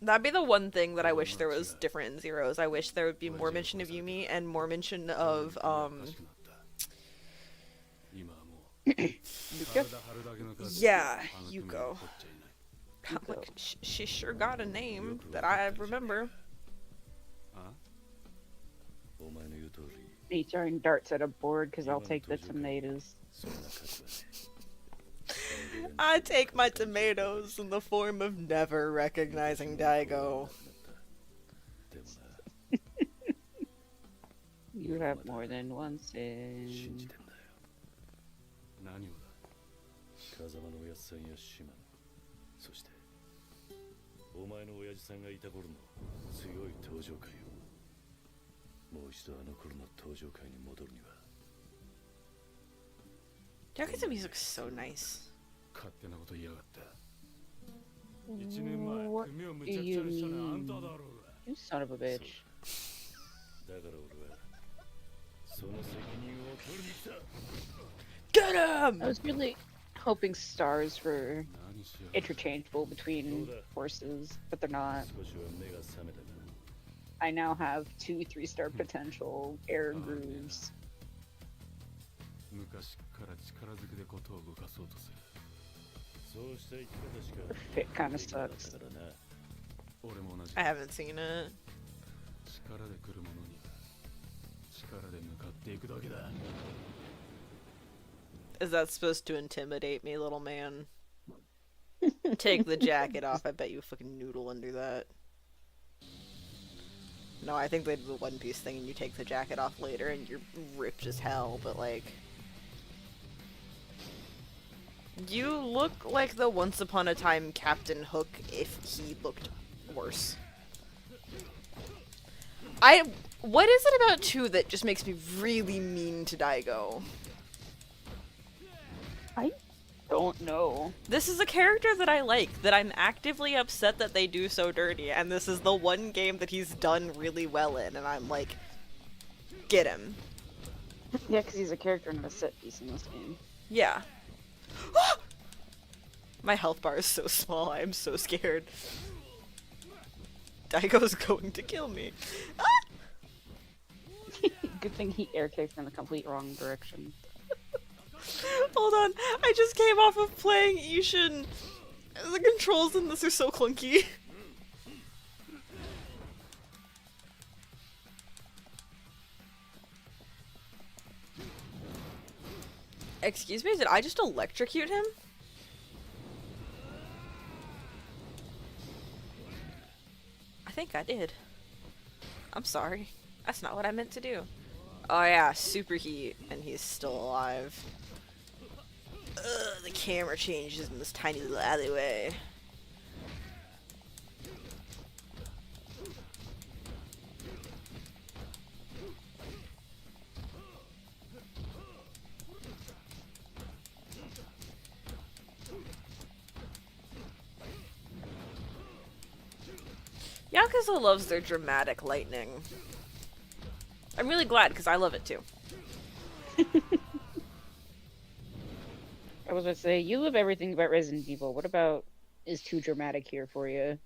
That'd be the one thing that I wish there was different in Zeros. I wish there would be more mention of Yumi and more mention of, Yuka? yeah, Yuko. I'm like, she sure got a name that I remember. お前の言う通り。 Me throwing darts at a board because I'll take the tomatoes. そんな数はね。 I take my tomatoes in the form of never recognizing Daigo. でもな。 You have more than one 信 sin. じてんだよ。何をだ。風間のおやっさんや島野。そして。お前の親父さんがいた頃の強い登場会を。もう一度あの頃の登場会に戻るには。 Yakuza music's so nice. 勝手なこと言いやがった。 What 1年前、組をむちゃくちゃにしたのはあんただろうが。 You son of a bitch. だから俺はその責任を取りに来た。 Get him! I was really hoping stars were 何しよう。 interchangeable between horses, but they're not. 少しは目が覚めたか。 I now have 2 3-star potential air grooves. 昔から力ずくでことを動かそうとする。そうした生き方しか Fit kinda できなかった sucks. からな。俺も同じ。 I haven't seen it. 力で来るものには力で向かっていくだけだ。 Is that supposed to intimidate me, little man? Take the jacket off. I bet you fucking noodle under that. No, I think they do the One Piece thing and you take the jacket off later and you're ripped as hell, but like... You look like the Once Upon a Time Captain Hook if he looked worse. What is it about 2 that just makes me really mean to Daigo? I don't know. This is a character that I like, that I'm actively upset that they do so dirty, and this is the one game that he's done really well in, and I'm like, get him. Yeah, because he's a character and a set piece in this game. Yeah. My health bar is so small, I am so scared. Daigo's going to kill me. Good thing he air kicked in the complete wrong direction. Hold on, I just came off of playing Ishin. The controls in this are so clunky. Excuse me, did I just electrocute him? I think I did. I'm sorry. That's not what I meant to do. Oh yeah, superheat, and he's still alive. Ugh, the camera changes in this tiny little alleyway. Yakuza loves their dramatic lightning. I'm really glad, because I love it too. I was gonna say, you love everything about Resident Evil. What about is too dramatic here for you?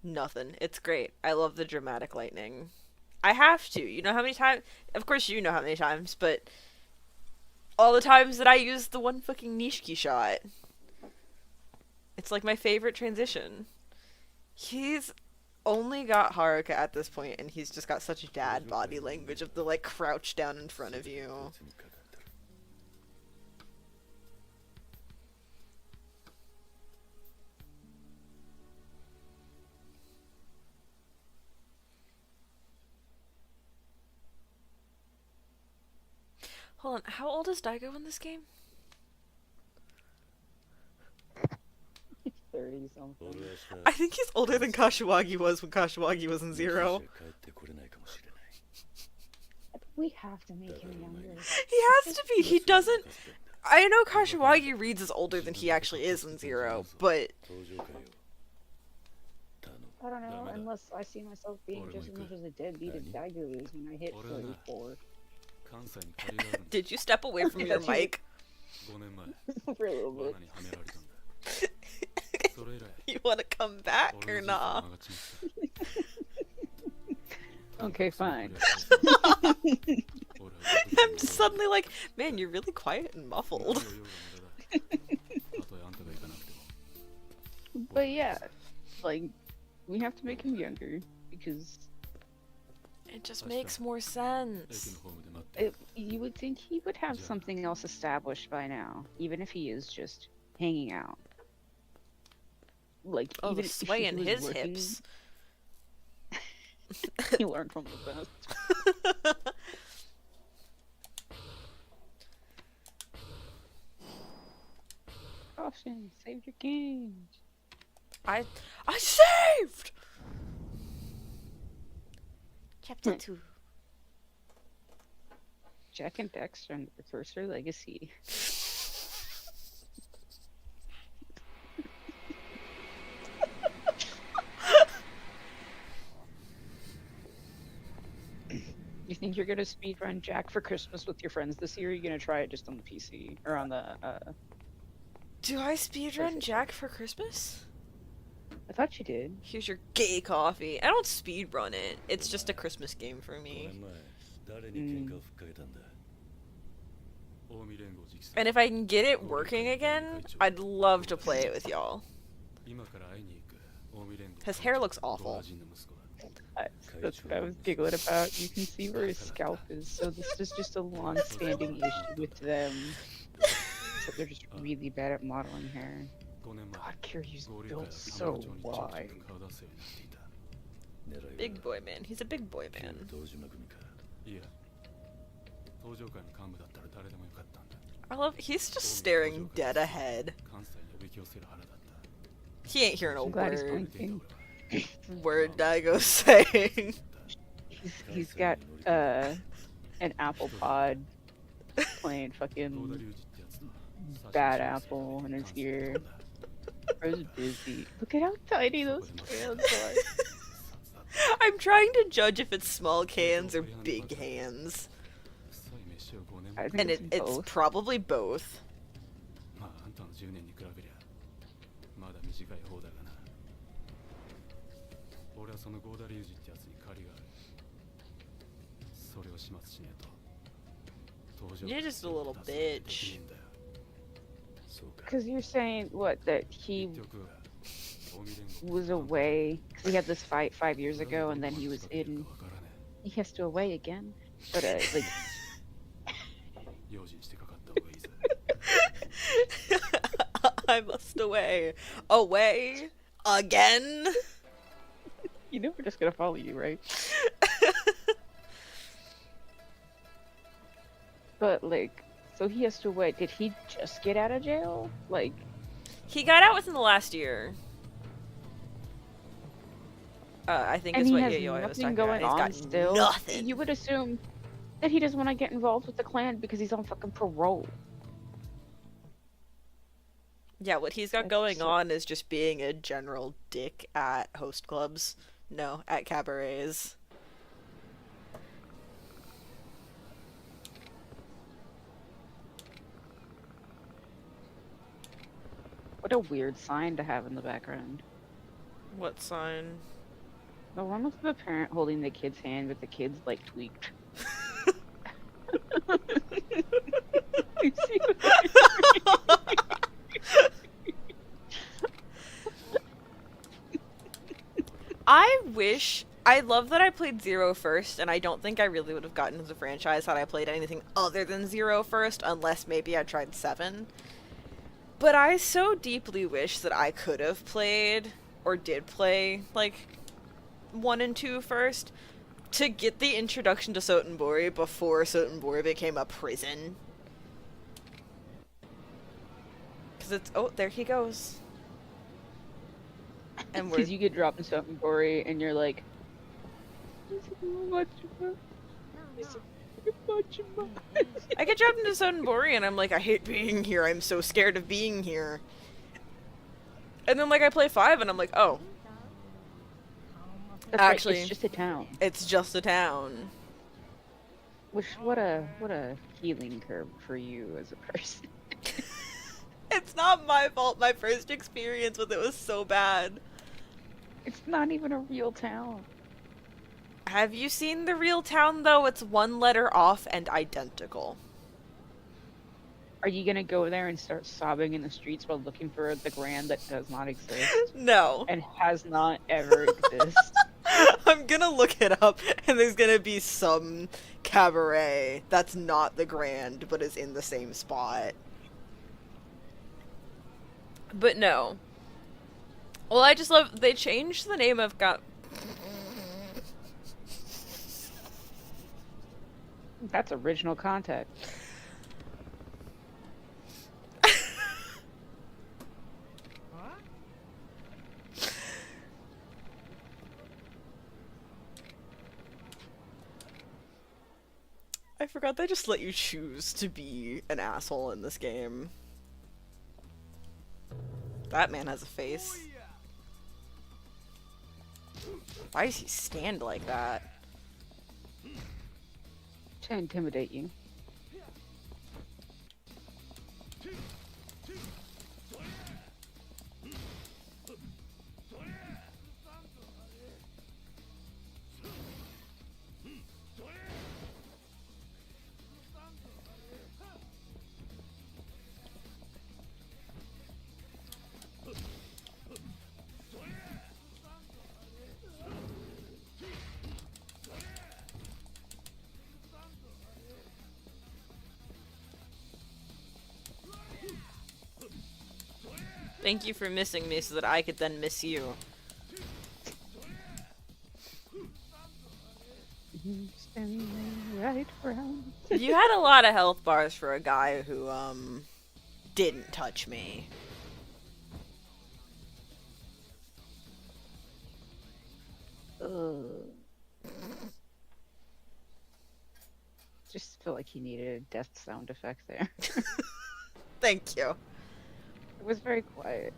Nothing. It's great. I love the dramatic lightning. I have to. You know how many times? Of course, you know how many times, but all the times that I use the one fucking Nishiki shot. It's like my favorite transition. He's only got Haruka at this point, and he's just got such dad body language of the like crouch down in front of you. Hold on, how old is Daigo in this game? 30 something. I think he's older than Kashiwagi was when Kashiwagi was in Zero. We have to make him younger. He has to be. He doesn't. I know Kashiwagi reads as older than he actually is in Zero, but I don't know, unless I see myself being just as much as a deadbeat as Daigo is when I hit 34. did you step away from your mic? For a little bit. You want to come back or not? Okay, fine. I'm just suddenly like, man, you're really quiet and muffled. But yeah, like, we have to make him younger, because It just makes more sense. you would think he would have something else established by now, even if he is just hanging out. Like, Oh, even the if sway he in was his working, hips. he learned from the best. Caution, save your games. I saved! Chapter 2. Jack and Dexter and the Precursor Legacy. You think you're gonna speedrun Jack for Christmas with your friends this year? Or are you gonna try it just on the PC or on the? Do I speedrun Jack for Christmas? I thought you did. Here's your gay coffee. I don't speedrun it. It's just a Christmas game for me. And if I can get it working again, I'd love to play it with y'all. His hair looks awful. That's what I was giggling about. You can see where his scalp is, so this is just a long-standing issue with them. So they're just really bad at modeling hair. God, Kiryu's built so wide. Big boy man. He's a big boy man. I love. He's just staring dead ahead. He ain't hearing a I'm glad he's word. blinking. Word Daigo's saying. He's got an apple pod playing fucking bad apple in his ear. Bro's busy. Look at how tiny those cans are. I'm trying to judge if it's small cans or big hands. I think And it's it's both. probably both. You're just a little bitch. Because you're saying, what, that he was away, 'cause he had this fight 5 years ago, and then he was in, he has to away again, but like, I must away. Away? Again? you know we're just gonna follow you, right? But like, so he has to away, did he just get out of jail? Like, He got out within the last year. I think and is he what has Yayoi was nothing talking about. going on He's got still? nothing. You would assume that he doesn't want to get involved with the clan because he's on fucking parole. Yeah, what he's got That's going so- on is just being a general dick at host clubs. No, at cabarets. What a weird sign to have in the background. What sign? The one with the parent holding the kid's hand, but the kid's like tweaked. You see what I love that I played Zero first, and I don't think I really would have gotten into the franchise had I played anything other than Zero first, unless maybe I tried 7. But I so deeply wish that I could have played, or did play, like, 1 and 2 first, to get the introduction to Sotenbori before Sotenbori became a prison. Because it's, oh, there he goes. And we're... Because you get dropped in something gory, and you're like, I get dropped into Sotenbori, and I'm like, I hate being here, I'm so scared of being here. And then, like, I play 5, and I'm like, oh. That's Actually, right, it's just a town. It's just a town. Which, what a healing curve for you as a person. It's not my fault. My first experience with it was so bad. It's not even a real town. Have you seen the real town, though? It's 1 letter off and identical. Are you gonna go there and start sobbing in the streets while looking for the Grand that does not exist? No. And has not ever existed? I'm gonna look it up, and there's gonna be some cabaret that's not the Grand, but is in the same spot. But no. Well, I just love... They changed the name of... That's original content. I forgot they just let you choose to be an asshole in this game. That man has a face. Why does he stand like that? To intimidate you. Thank you for missing me so that I could then miss you. Right round. You had a lot of health bars for a guy who, didn't touch me. Just feel like he needed a death sound effect there. Thank you. It was very quiet.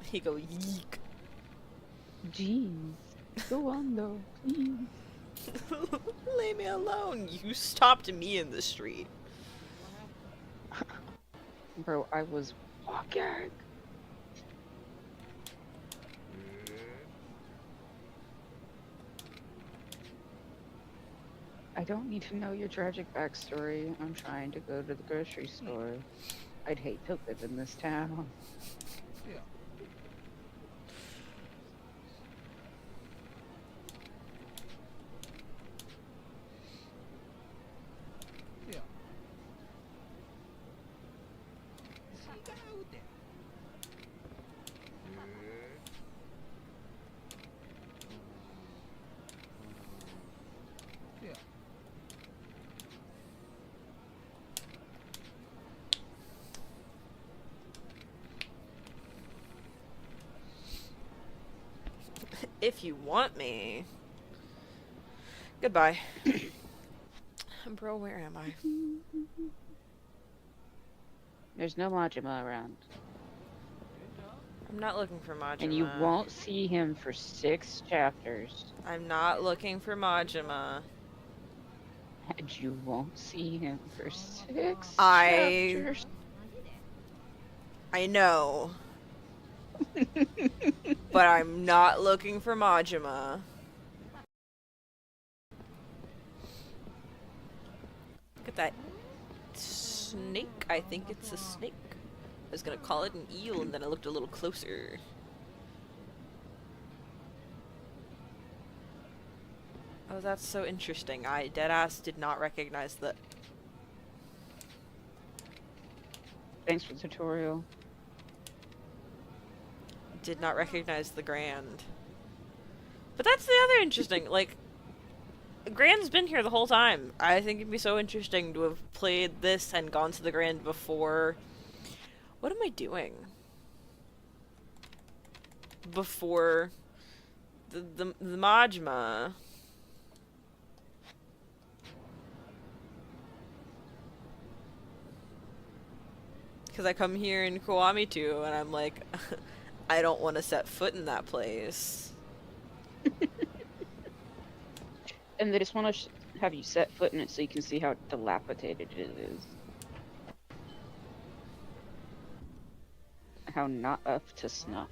He go yeek. Jeez. Go on though, please. Leave me alone. You stopped me in the street. Bro, I was walking. I don't need to know your tragic backstory. I'm trying to go to the grocery store. I'd hate to live in this town. If you want me. Goodbye. Bro, where am I? There's no Majima around. I'm not looking for Majima. And you won't see him for 6 chapters. I'm not looking for Majima. And you won't see him for 6 I chapters. I know. But I'm not looking for Majima. Look at that snake. I think it's a snake. I was gonna call it an eel, and then I looked a little closer. Oh, that's so interesting. I deadass did not recognize that. Thanks for the tutorial. Did not recognize the Grand. But that's the other interesting, like, Grand's been here the whole time. I think it'd be so interesting to have played this and gone to the Grand before. What am I doing? Before the Majima. Because I come here in Kiwami too, and I'm like, I don't want to set foot in that place. And they just want to have you set foot in it so you can see how dilapidated it is. How not up to snuff.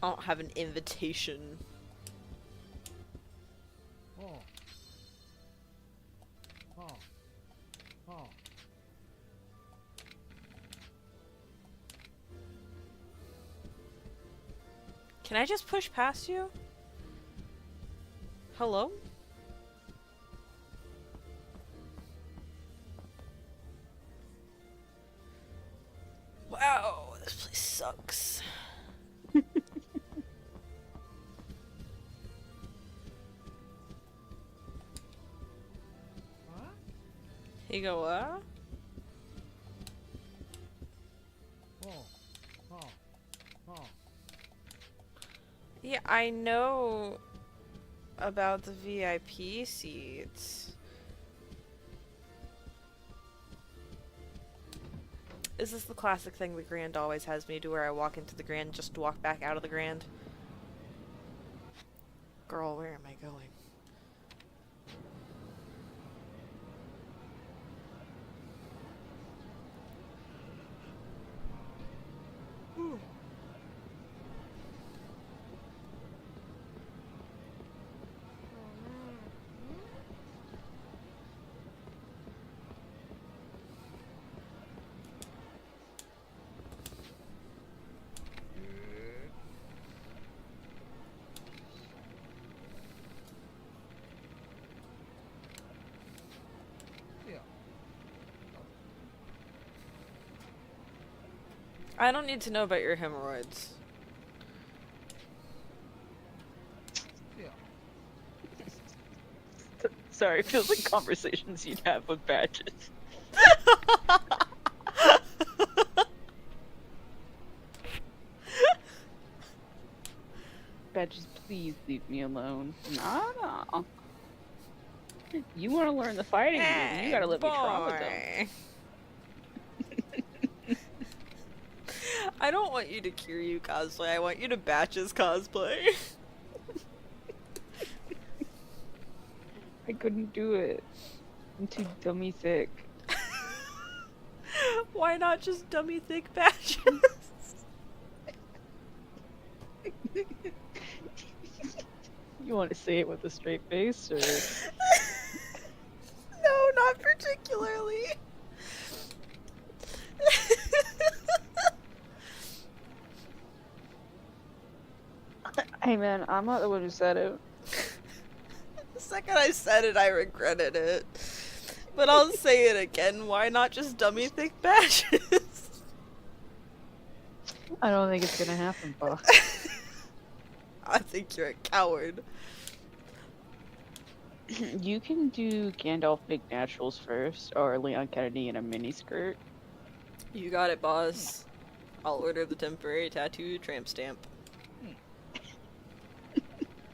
I don't have an invitation. Can I just push past you? Hello? Wow, this place sucks. You go, what? Yeah, I know about the VIP seats. Is this the classic thing the Grand always has me do, where I walk into the Grand just to walk back out of the Grand? Girl, where am I going? I don't need to know about your hemorrhoids. Sorry, it feels like conversations you'd have with badges. Badges, please leave me alone. Nah. You want to learn the fighting move, you gotta let me try with them. I don't want you to Kiryu cosplay, I want you to Batches cosplay. I couldn't do it. I'm too dummy thick. Why not just dummy thick Batches? You want to say it with a straight face, or? No, not particularly. Hey man, I'm not the one who said it. The second I said it, I regretted it. But I'll say it again, why not just dummy thick Batches? I don't think it's gonna happen, Bo. I think you're a coward. You can do Gandalf Big Naturals first, or Leon Kennedy in a miniskirt. You got it, boss. I'll order the temporary tattoo tramp stamp.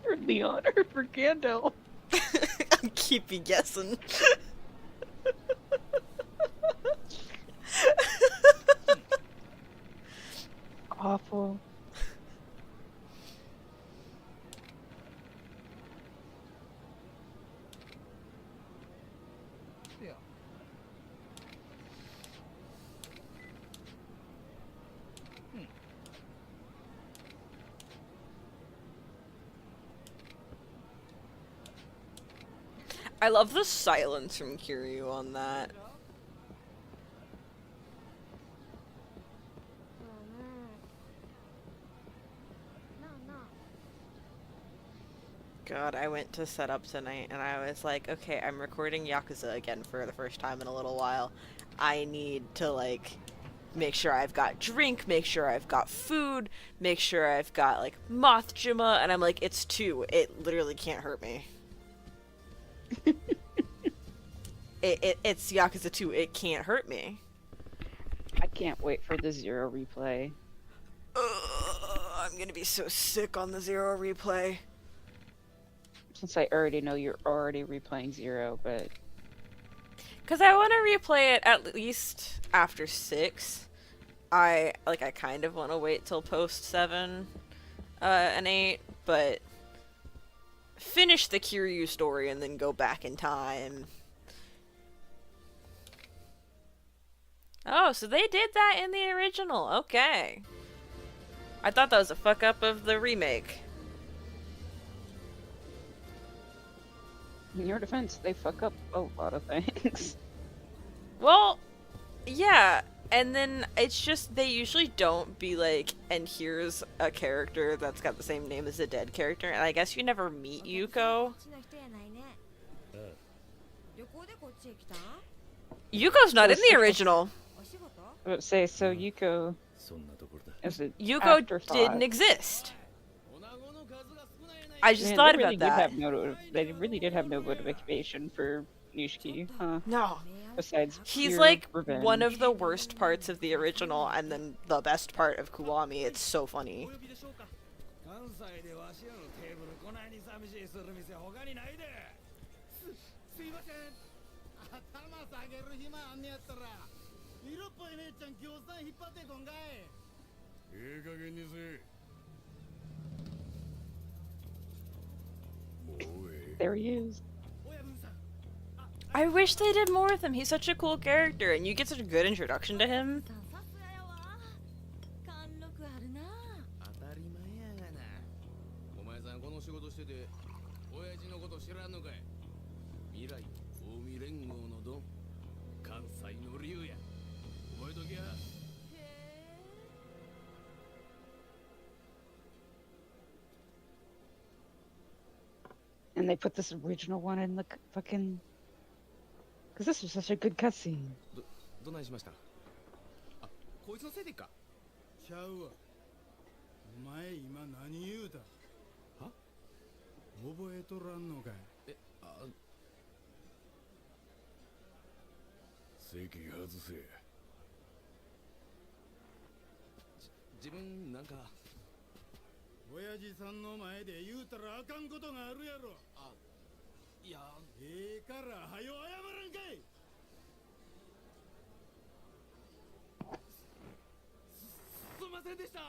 For Leon or for Gandalf? I'll keep you guessing. Awful. I love the silence from Kiryu on that. God, I went to set up tonight and I was like, okay, I'm recording Yakuza again for the first time in a little while. I need to, like, make sure I've got drink, make sure I've got food, make sure I've got, like, Mothjima, and I'm like, it's 2. It literally can't hurt me. It's Yakuza 2. It can't hurt me. I can't wait for the Zero replay. I'm gonna be so sick on the Zero replay. Since I already know you're already replaying Zero, but... Because I want to replay it at least after 6. I kind of want to wait till post 7 and 8, but finish the Kiryu story and then go back in time. Oh, so they did that in the original. Okay. I thought that was a fuck up of the remake. In your defense, they fuck up a lot of things. Well, yeah, and then it's just they usually don't be like, and here's a character that's got the same name as a dead character, and I guess you never meet Yuko. Yuko's not in the original. I would say, so Yuko... Yuko afterthought. didn't exist. I just Man, thought they really about that. They really did have no motivation for Nishiki, huh? No. Besides He's pure like revenge. one of the worst parts of the original, and then the best part of Kiwami. It's so funny. There he is. I wish they did more with him. He's such a cool character, and you get such a good introduction to him. And they put this original one in the fucking... Because this was such a good cutscene. どないしましたあ、こいつのせいでかちゃうわお前今何言うたは覚えとらんのかい席外せ自分なんか親父さんの前で言うたらあかんことがあるやろあいやからはよ謝らんかいすんませんでした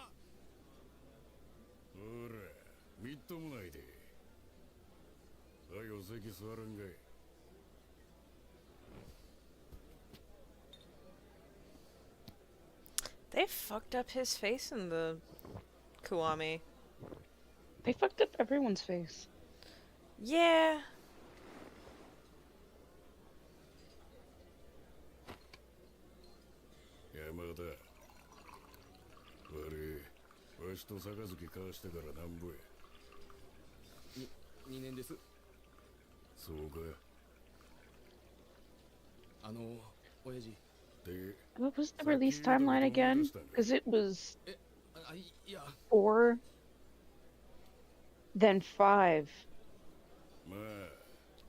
ほらみっともないではよ席座らんかい They fucked up his face in the Kiwami. They fucked up everyone's face. Yeah. Yamada. わしと杯交わしてからなんぼや2年ですそうか親父 What was the release timeline again? Because it was 4, then 5,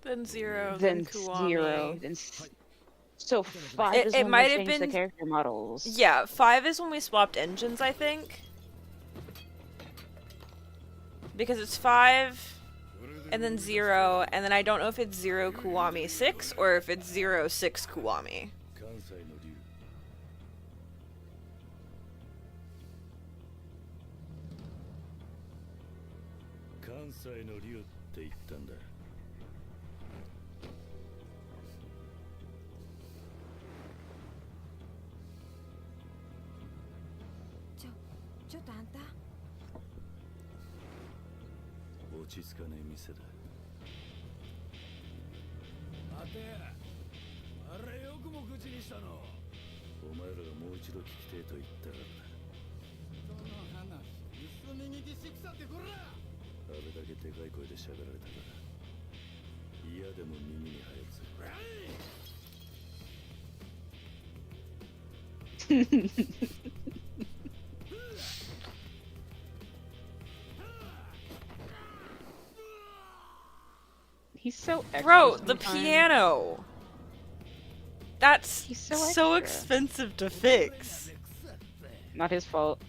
Then 0, then Kiwami. 0, then so 5 is It when might they have changed the been- character models. Yeah, 5 is when we swapped engines, I think. Because it's 5, and then 0, and then I don't know if it's 0 Kiwami 6, or if it's 0 6 Kiwami. 関西の竜関西の竜って言ったんだちょっとあんた落ち着かねえ店だてあれよくも口にしたの。お前らがもう一度聞きてえと言ったからだ。その話盗み聞きしてきたってこら。あれだけでかい声で喋られたから嫌でも耳に入るぜ。He's so extra. Bro, the sometimes. piano. That's He's so so extra. expensive to fix. Not his fault.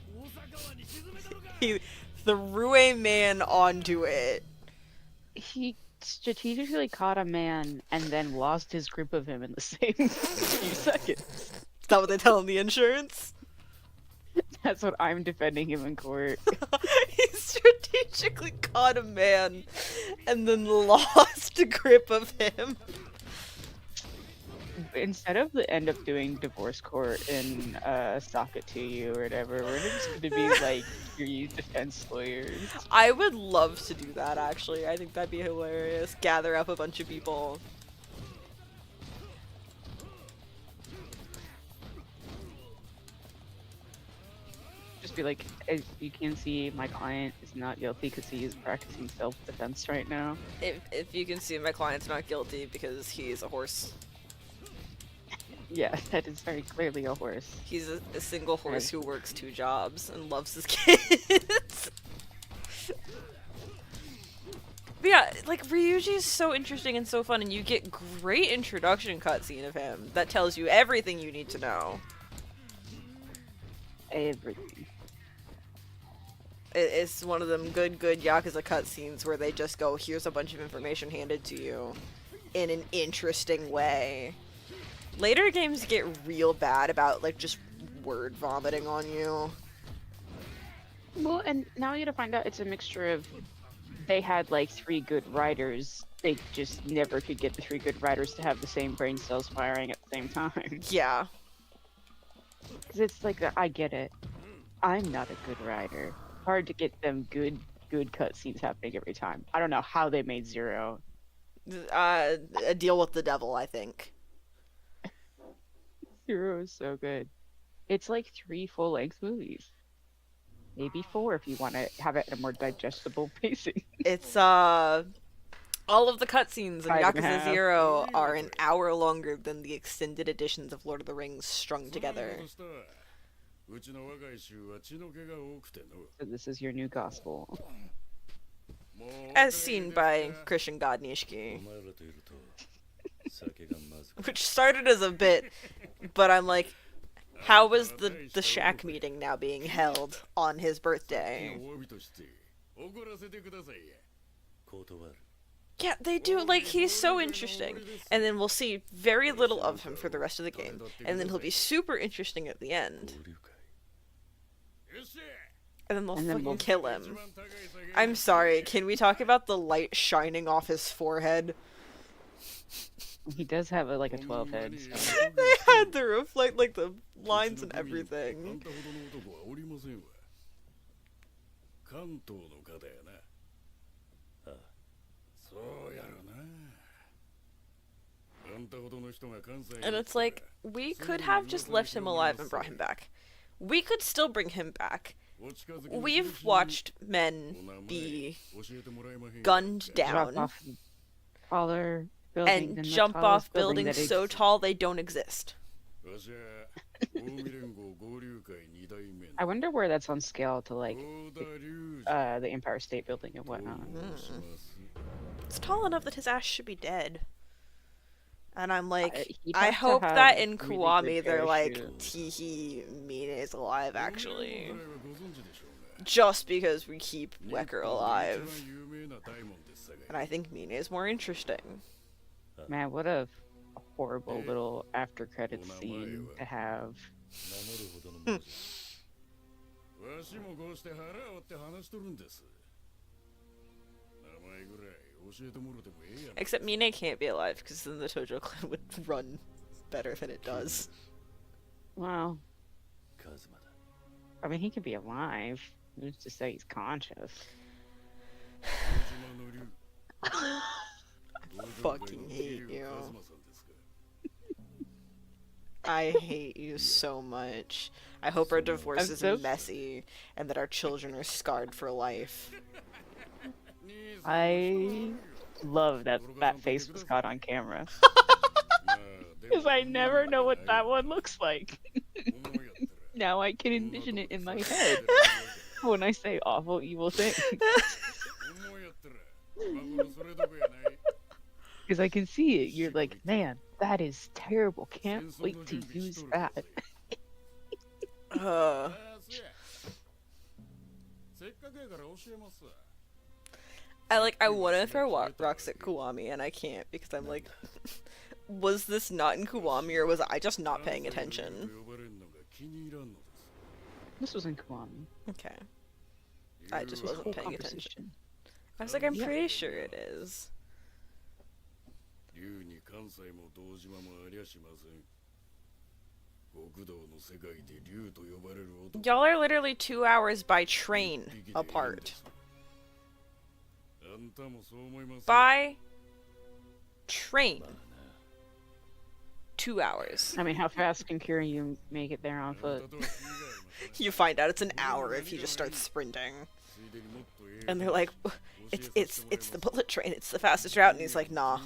He threw a man onto it. He strategically caught a man and then lost his grip of him in the same few seconds. Is that what they tell him the insurance? That's what I'm defending him in court. He strategically caught a man and then lost a grip of him. Instead of the end up doing divorce court and sock it to you or whatever, we're just going to be like your defense lawyers. I would love to do that, actually. I think that'd be hilarious. Gather up a bunch of people. Just be like, as you can see, my client is not guilty because he is practicing self-defense right now. If you can see, my client's not guilty because he's a horse. Yeah, that is very clearly a horse. He's a single horse Right. who works 2 jobs and loves his kids. But yeah, like, Ryuji is so interesting and so fun, and you get great introduction cutscene of him that tells you everything you need to know. Everything. It's one of them good Yakuza cutscenes where they just go, here's a bunch of information handed to you in an interesting way. Later games get real bad about, like, just word vomiting on you. Well, and now you gotta find out it's a mixture of they had like 3 good writers. They just never could get the 3 good writers to have the same brain cells firing at the same time. Yeah. Because it's like, I get it. I'm not a good writer. Hard to get them good cutscenes happening every time. I don't know how they made 0. A deal with the devil, I think. 0 is so good. It's like 3 full-length movies. Maybe 4 if you want to have it in a more digestible pacing. It's, all of the cutscenes in 5.5. Yakuza 0 are an hour longer than the extended editions of Lord of the Rings strung together. So this is your new gospel. As seen by Christian God Nishiki. Which started as a bit, but I'm like, how is the shack meeting now being held on his birthday? Yeah, they do, like, he's so interesting. And then we'll see very little of him for the rest of the game. And then he'll be super interesting at the end. And then they'll fucking kill him. I'm sorry, can we talk about the light shining off his forehead? He does have like a 12 head. So. They had to reflect, like, the lines and everything. And it's like, we could have just left him alive and brought him back. We could still bring him back. We've watched men be gunned Drop down off taller building and than the jump tallest off building buildings that so exists. tall they don't exist. I wonder where that's on scale to like the Empire State Building and whatnot. It's tall enough that his ass should be dead. And I'm like, He'd I have to hope have that in really Kiwami good they're like, parachute. Teehee, Mine is alive actually. Just because we keep Wecker alive. And I think Mine is more interesting. Man, what a horrible little after credits scene to have. Except Mine can't be alive because then the Tojo clan would run better than it does. Wow. I mean, he could be alive. Who's to say he's conscious? Fucking hate you. I hate you so much. I hope our divorce I'm is so- messy and that our children are scarred for life. I love that that face was caught on camera. Because I never know what that one looks like. Now I can envision it in my head when I say awful, evil things. Because I can see it. You're like, man, that is terrible. Can't wait to use that. Uh, I want to throw rocks at Kiwami and I can't because I'm like, was this not in Kiwami or was I just not paying attention? This was in Kiwami. Okay. I just This wasn't whole paying attention. conversation. I was like, I'm Yeah. pretty sure it is. Y'all are literally 2 hours by train apart. By train. 2 hours. I mean, how fast can Kiryu make it there on foot? You find out it's an hour if he just starts sprinting. And they're like, it's the bullet train, it's the fastest route, and he's like, nah.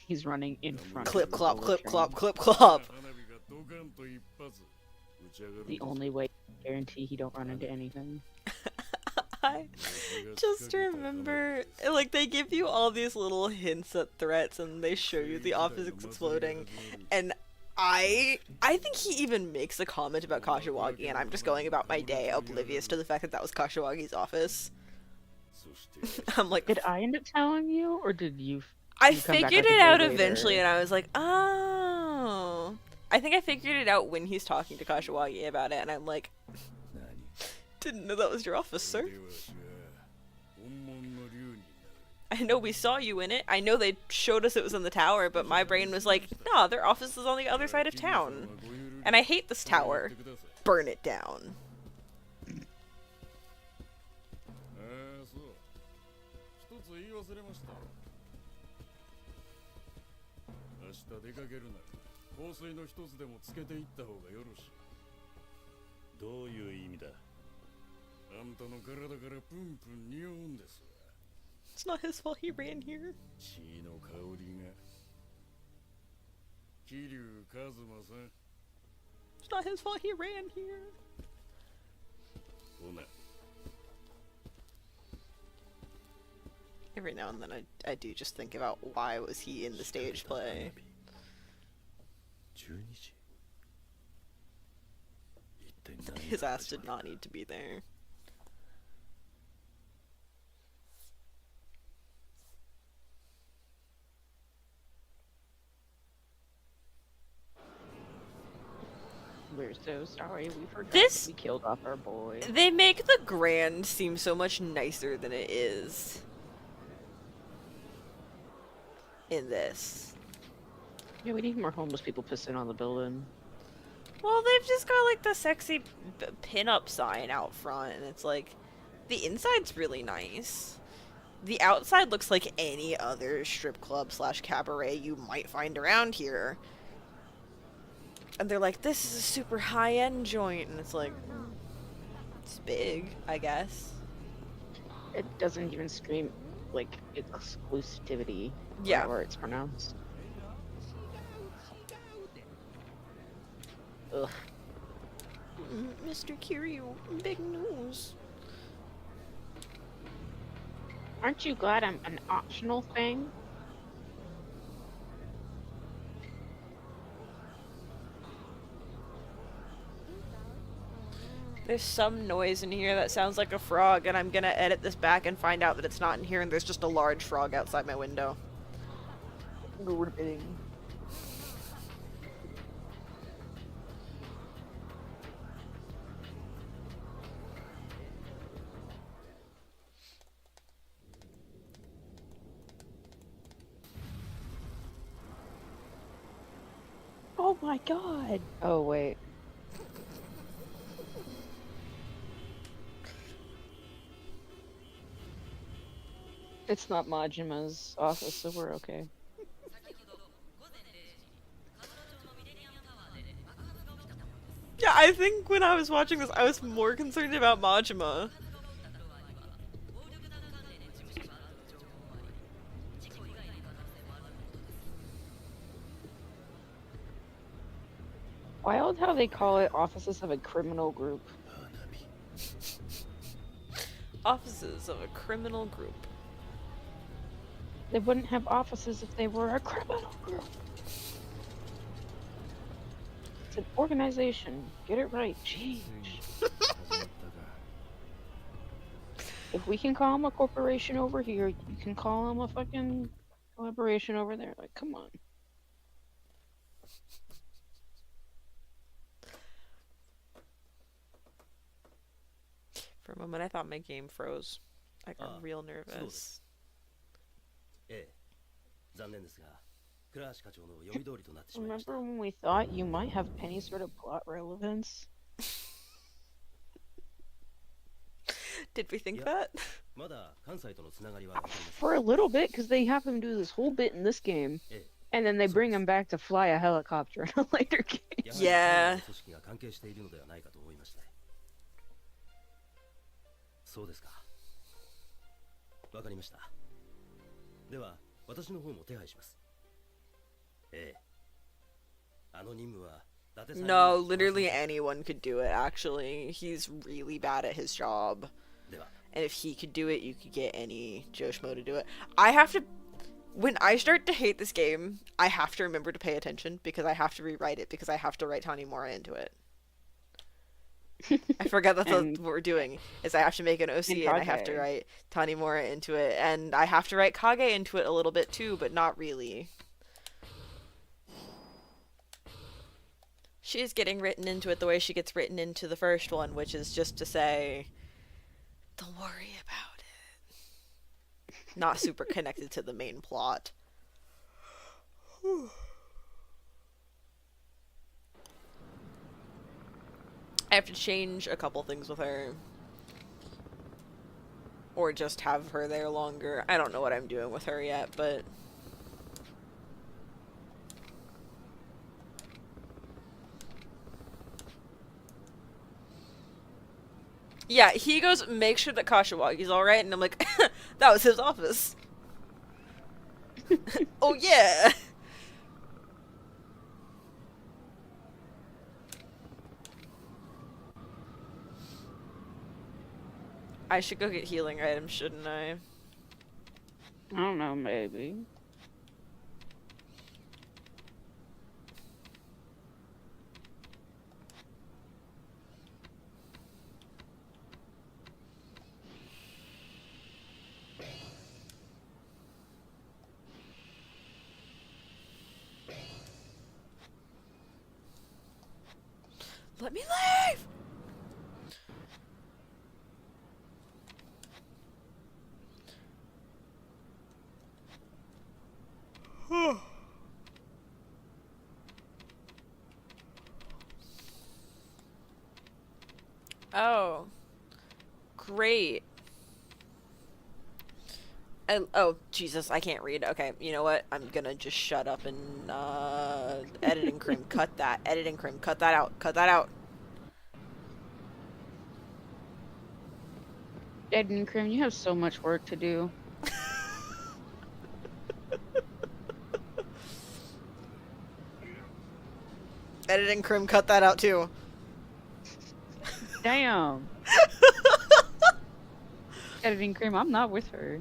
He's running in front. Clip of the clop, bullet clip train. clop, clip clop. The only way to guarantee he don't run into anything. I just remember, like, they give you all these little hints at threats, and they show you the office exploding, and I think he even makes a comment about Kashiwagi, and I'm just going about my day oblivious to the fact that that was Kashiwagi's office. I'm like, Did I end up telling you, or did you? I you come back, figured like, a it day out later? eventually, and I was like, oh. I think I figured it out when he's talking to Kashiwagi about it, and I'm like, didn't know that was your office, sir. I know we saw you in it. I know they showed us it was in the tower, but my brain was like, nah, their office is on the other side of town. And I hate this tower. Burn it down. It's not his fault he ran here. It's not his fault he ran here. Every now and then I do just think about why was he in the stage play. His ass did not need to be there. We're so sorry. We forgot This- that we killed off our boy. They make the Grand seem so much nicer than it is in this. Yeah, we need more homeless people pissing on the building. Well, they've just got like the sexy pin-up sign out front, and it's like, the inside's really nice. The outside looks like any other strip club / cabaret you might find around here. And they're like, this is a super high-end joint, and it's like, it's big, I guess. It doesn't even scream like exclusivity. Yeah. Or it's pronounced. Ugh. Mr. Kiryu, big news. Aren't you glad I'm an optional thing? There's some noise in here that sounds like a frog, and I'm gonna edit this back and find out that it's not in here, and there's just a large frog outside my window. Oh my god! Oh wait. It's not Majima's office, so we're okay. Yeah, I think when I was watching this, I was more concerned about Majima. Wild how they call it offices of a criminal group. Offices of a criminal group. They wouldn't have offices if they were a criminal group. It's an organization. Get it right. Jeez. If we can call them a corporation over here, you can call them a fucking collaboration over there. Like, come on. For a moment, I thought my game froze. I got real nervous. ええ、残念ですが、倉橋課長の読み通りとなってしまいました。 Remember when we thought you might have any sort of plot relevance? Did we think that? まだ関西とのつながりはわかりません。 For a little bit, because they have him do this whole bit in this game, and then they bring him back to fly a helicopter in a later game. やはり組織が関係しているのではないかと思いまして。そうですか。わかりました。では、私の方も手配します。ええ。あの任務は No, literally anyone could do it, actually. He's really bad at his job. And if he could do it, you could get any Joshmo to do it. I have to... When I start to hate this game, I have to remember to pay attention, because I have to rewrite it, because I have to write Tanimura into it. I forgot that's what we're doing, is I have to make an OC and I have to write Tanimura into it, and I have to write Kage into it a little bit too, but not really. She's getting written into it the way she gets written into the first one, which is just to say, don't worry about it. Not super connected to the main plot. I have to change a couple things with her. Or just have her there longer. I don't know what I'm doing with her yet, but... Yeah, he goes, make sure that Kashiwagi's alright, and I'm like, that was his office. Oh yeah! I should go get healing items, shouldn't I? I don't know, maybe. Let me leave! Oh. Great. Oh, Jesus, I can't read. Okay, you know what? I'm gonna just shut up and, editing Crim, cut that. Editing Crim, cut that out. Cut that out. Editing Crim, you have so much work to do. Editing Crim, cut that out too. Damn. Editing Crim, I'm not with her.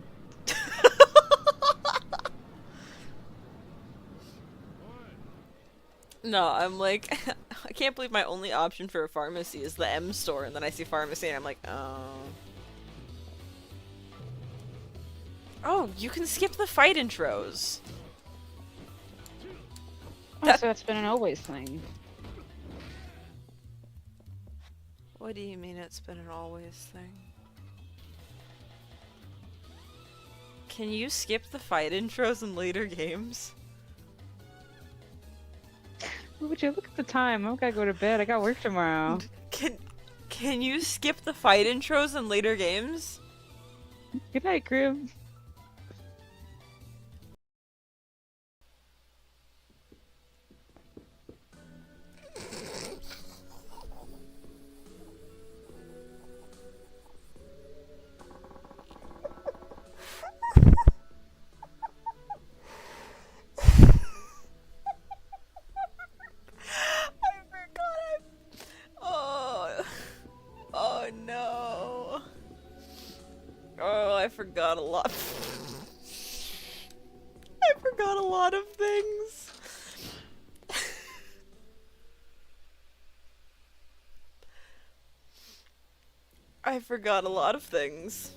No, I'm like, I can't believe my only option for a pharmacy is the M store, and then I see pharmacy and I'm like, oh. Oh, you can skip the fight intros. Oh, so that's been an always thing. What do you mean it's been an always thing? Can you skip the fight intros in later games? Would you look at the time? I gotta go to bed. I got work tomorrow. Can you skip the fight intros in later games? Good night, Grim. I forgot a lot. I forgot a lot of things. I forgot a lot of things.